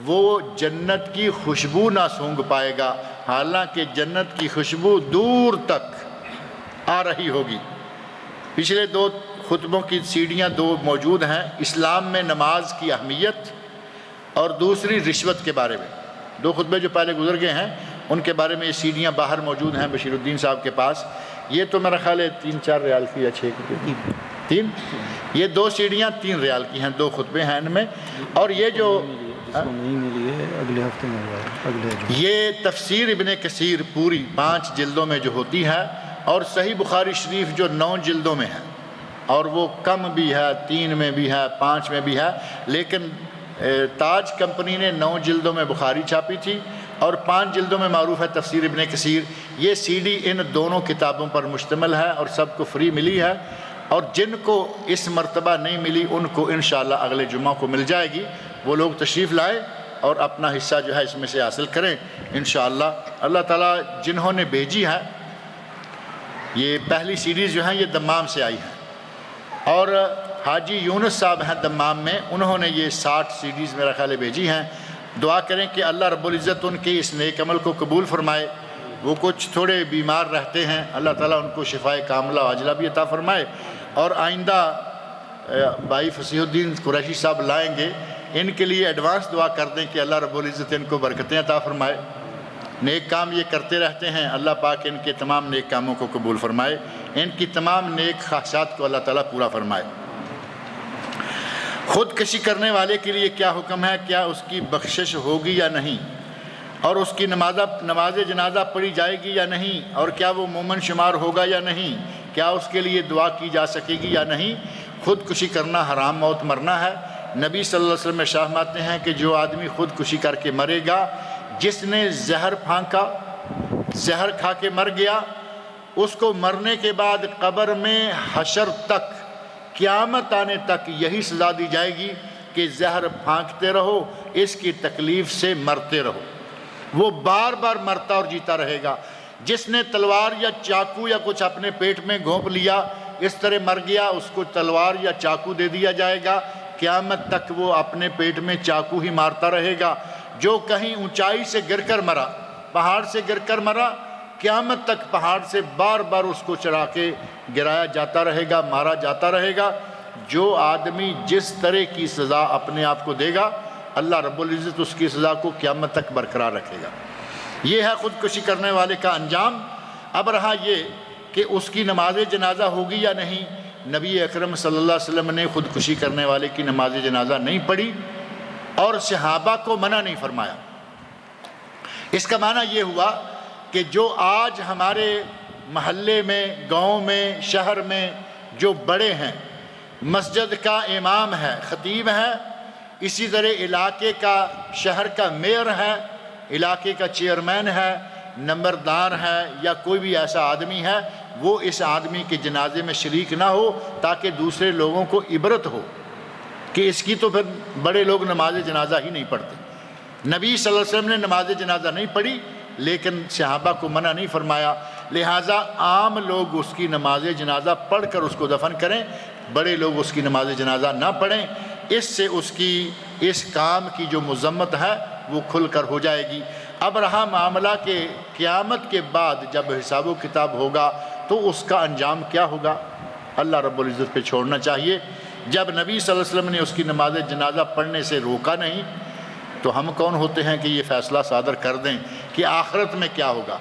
Speaker 2: وہ جنت کی خوشبو نہ سونگھ پائے گا، حالانکہ جنت کی خوشبو دور تک آ رہی ہوگی. پچھلے 2 خطبوں کی سیڑھیاں 2 موجود ہیں، اسلام میں نماز کی اہمیت اور دوسری رشوت کے بارے میں. 2 خطبے جو پہلے گزر گئے ہیں ان کے بارے میں یہ سیڑھیاں باہر موجود ہیں بشیر الدین صاحب کے پاس. یہ تو میرا خیال ہے 3-4 ریال کی یا 6 کی، 3. یہ 2 سیڑھیاں 3 ریال کی ہیں، 2 خطبے ہیں ان میں. اور یہ جو
Speaker 3: نہیں ملی ہے اگلے ہفتے میں،
Speaker 2: یہ تفسیر ابن کثیر پوری 5 جلدوں میں جو ہوتی ہے، اور صحیح بخاری شریف جو 9 جلدوں میں ہے، اور وہ کم بھی ہے، 3 میں بھی ہے، 5 میں بھی ہے، لیکن تاج کمپنی نے 9 جلدوں میں بخاری چھاپی تھی اور 5 جلدوں میں معروف ہے تفسیر ابن کثیر. یہ سی ڈی ان دونوں کتابوں پر مشتمل ہے اور سب کو فری ملی ہے، اور جن کو اس مرتبہ نہیں ملی ان کو انشاءاللہ اگلے جمعہ کو مل جائے گی. وہ لوگ تشریف لائیں اور اپنا حصہ جو ہے اس میں سے حاصل کریں انشاءاللہ. اللہ تعالیٰ جنہوں نے بھیجی ہے، یہ پہلی سیریز جو ہیں یہ دمام سے آئی ہے، اور حاجی یونس صاحب ہیں دمام میں، انہوں نے یہ 60 سیریز میرا خیال بھیجی ہیں. دعا کریں کہ اللہ رب العزت ان کے اس نیک عمل کو قبول فرمائے. وہ کچھ تھوڑے بیمار رہتے ہیں، اللہ تعالیٰ ان کو شفائے کاملہ عاجلہ بھی عطا فرمائے، اور آئندہ بھائی فصیح الدین قریشی صاحب لائیں گے، ان کے لیے ایڈوانس دعا کر دیں کہ اللہ رب العزت ان کو برکتیں عطا فرمائے۔ نیک کام یہ کرتے رہتے ہیں، اللہ پاک ان کے تمام نیک کاموں کو قبول فرمائے، ان کی تمام نیک خواہشات کو اللہ تعالیٰ پورا فرمائے۔ خودکشی کرنے والے کے لیے کیا حکم ہے؟ کیا اس کی بخشش ہوگی یا نہیں؟ اور اس کی نماز جنازہ پڑھی جائے گی یا نہیں؟ اور کیا وہ مومن شمار ہوگا یا نہیں؟ کیا اس کے لیے دعا کی جا سکے گی یا نہیں؟ خودکشی کرنا حرام موت مرنا ہے۔ نبی صلی اللہ علیہ وسلم ارشاد فرماتے ہیں کہ جو آدمی خودکشی کر کے مرے گا، جس نے زہر پھانکا، زہر کھا کے مر گیا، اس کو مرنے کے بعد قبر میں حشر تک، قیامت آنے تک یہی سزا دی جائے گی کہ زہر پھانکتے رہو، اس کی تکلیف سے مرتے رہو۔ وہ بار بار مرتا اور جیتا رہے گا۔ جس نے تلوار یا چاقو یا کچھ اپنے پیٹ میں گھونپ لیا، اس طرح مر گیا، اس کو تلوار یا چاقو دے دیا جائے گا، قیامت تک وہ اپنے پیٹ میں چاقو ہی مارتا رہے گا۔ جو کہیں اونچائی سے گر کر مرا، پہاڑ سے گر کر مرا، قیامت تک پہاڑ سے بار بار اس کو چڑھا کے گرایا جاتا رہے گا، مارا جاتا رہے گا۔ جو آدمی جس طرح کی سزا اپنے آپ کو دے گا، اللہ رب العزت اس کی سزا کو قیامت تک برقرار رکھے گا۔ یہ ہے خودکشی کرنے والے کا انجام۔ اب رہا یہ کہ اس کی نماز جنازہ ہوگی یا نہیں۔ نبی اکرم صلی اللہ علیہ وسلم نے خودکشی کرنے والے کی نماز جنازہ نہیں پڑھی اور صحابہ کو منع نہیں فرمایا۔ اس کا معنی یہ ہوا کہ جو آج ہمارے محلے میں، گاؤں میں، شہر میں جو بڑے ہیں، مسجد کا امام ہے، خطیب ہے، اسی طرح علاقے کا، شہر کا میئر ہے، علاقے کا چیئرمین ہے، نمبردار ہے، یا کوئی بھی ایسا آدمی ہے، وہ اس آدمی کے جنازے میں شریک نہ ہو تاکہ دوسرے لوگوں کو عبرت ہو کہ اس کی تو پھر بڑے لوگ نماز جنازہ ہی نہیں پڑھتے۔ نبی صلی اللہ علیہ وسلم نے نماز جنازہ نہیں پڑھی لیکن صحابہ کو منع نہیں فرمایا، لہٰذا عام لوگ اس کی نماز جنازہ پڑھ کر اس کو دفن کریں، بڑے لوگ اس کی نماز جنازہ نہ پڑھیں۔ اس سے اس کام کی جو مذمت ہے وہ کھل کر ہو جائے گی۔ اب رہا معاملہ کہ قیامت کے بعد جب حساب و کتاب ہوگا تو اس کا انجام کیا ہوگا، اللہ رب العزت پہ چھوڑنا چاہیے۔ جب نبی صلی اللہ علیہ وسلم نے اس کی نماز جنازہ پڑھنے سے روکا نہیں تو ہم کون ہوتے ہیں کہ یہ فیصلہ صادر کر دیں کہ آخرت میں کیا ہوگا۔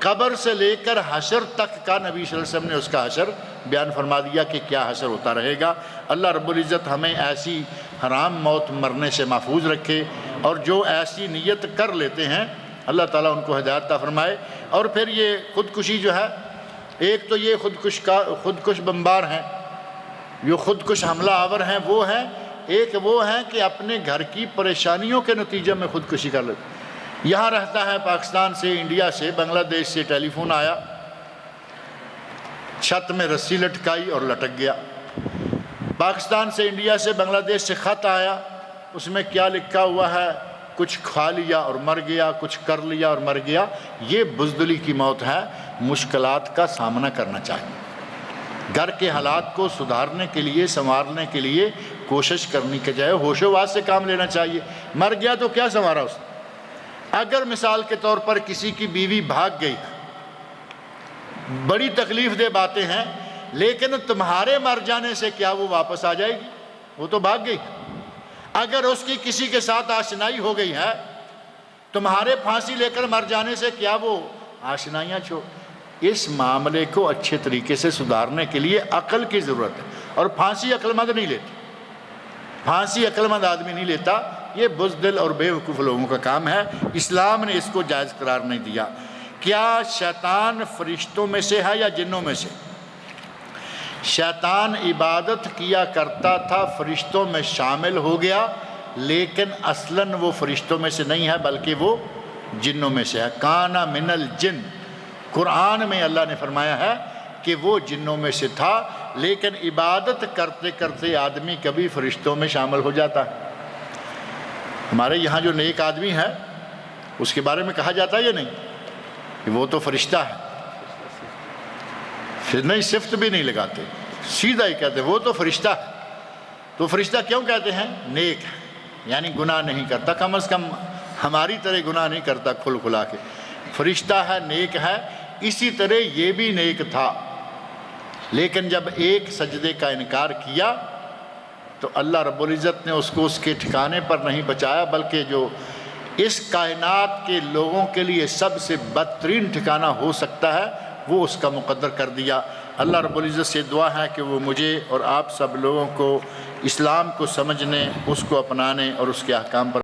Speaker 2: قبر سے لے کر حشر تک کا نبی صلی اللہ علیہ وسلم نے اس کا حشر بیان فرما دیا کہ کیا حشر ہوتا رہے گا۔ اللہ رب العزت ہمیں ایسی حرام موت مرنے سے محفوظ رکھے، اور جو ایسی نیت کر لیتے ہیں اللہ تعالیٰ ان کو ہدایت عطا فرمائے۔ اور پھر یہ خودکشی جو ہے، ایک تو یہ خودکش بمبار ہیں، جو خودکش حملہ آور ہیں وہ ہیں، ایک وہ ہیں کہ اپنے گھر کی پریشانیوں کے نتیجے میں خودکشی کر لیتے۔ یہاں رہتا ہے پاکستان سے، انڈیا سے، بنگلہ دیش سے ٹیلی فون آیا، چھت میں رسی لٹکائی اور لٹک گیا۔ پاکستان سے، انڈیا سے، بنگلہ دیش سے خط آیا، اس میں کیا لکھا ہوا ہے، کچھ کھا لیا اور مر گیا، کچھ کر لیا اور مر گیا۔ یہ بزدلی کی موت ہے۔ مشکلات کا سامنا کرنا چاہیے، گھر کے حالات کو سدھارنے کے لیے، سنوارنے کے لیے کوشش کرنی کے جائے ہوش و واس سے کام لینا چاہیے۔ مر گیا تو کیا سنوارا اس نے؟ اگر مثال کے طور پر کسی کی بیوی بھاگ گئی، بڑی تکلیف دہ باتیں ہیں، لیکن تمہارے مر جانے سے کیا وہ واپس آ جائے گی؟ وہ تو بھاگ گئی۔ اگر اس کی کسی کے ساتھ آشنائی ہو گئی ہے، تمہارے پھانسی لے کر مر جانے سے کیا وہ آشنائیاں چھوڑ؟ اس معاملے کو اچھے طریقے سے سدھارنے کے لیے عقل کی ضرورت ہے، اور پھانسی عقل مند نہیں لیتی، پھانسی عقل مند آدمی نہیں لیتا، یہ بزدل اور بے وقوف لوگوں کا کام ہے۔ اسلام نے اس کو جائز قرار نہیں دیا۔ کیا شیطان فرشتوں میں سے ہے یا جنوں میں سے؟ شیطان عبادت کیا کرتا تھا، فرشتوں میں شامل ہو گیا، لیکن اصلاً وہ فرشتوں میں سے نہیں ہے بلکہ وہ جنوں میں سے ہے۔ کانا من الجن، قرآن میں اللہ نے فرمایا ہے کہ وہ جنوں میں سے تھا، لیکن عبادت کرتے کرتے آدمی کبھی فرشتوں میں شامل ہو جاتا ہے۔ ہمارے یہاں جو نیک آدمی ہے اس کے بارے میں کہا جاتا ہے یا نہیں کہ وہ تو فرشتہ ہے؟ پھر نہیں، صفت بھی نہیں لگاتے، سیدھا ہی کہتے ہیں وہ تو فرشتہ ہے۔ تو فرشتہ کیوں کہتے ہیں؟ نیک ہے، یعنی گناہ نہیں کرتا، کم از کم ہماری طرح گناہ نہیں کرتا کھل کھلا کے۔ فرشتہ ہے، نیک ہے۔ اسی طرح یہ بھی نیک تھا، لیکن جب ایک سجدے کا انکار کیا تو اللہ رب العزت نے اس کو اس کے ٹھکانے پر نہیں بچایا، بلکہ جو اس کائنات کے لوگوں کے لیے سب سے بدترین ٹھکانہ ہو سکتا ہے وہ اس کا مقدر کر دیا۔ اللہ رب العزت سے دعا ہے کہ وہ مجھے اور آپ سب لوگوں کو اسلام کو سمجھنے، اس کو اپنانے اور اس کے احکام پر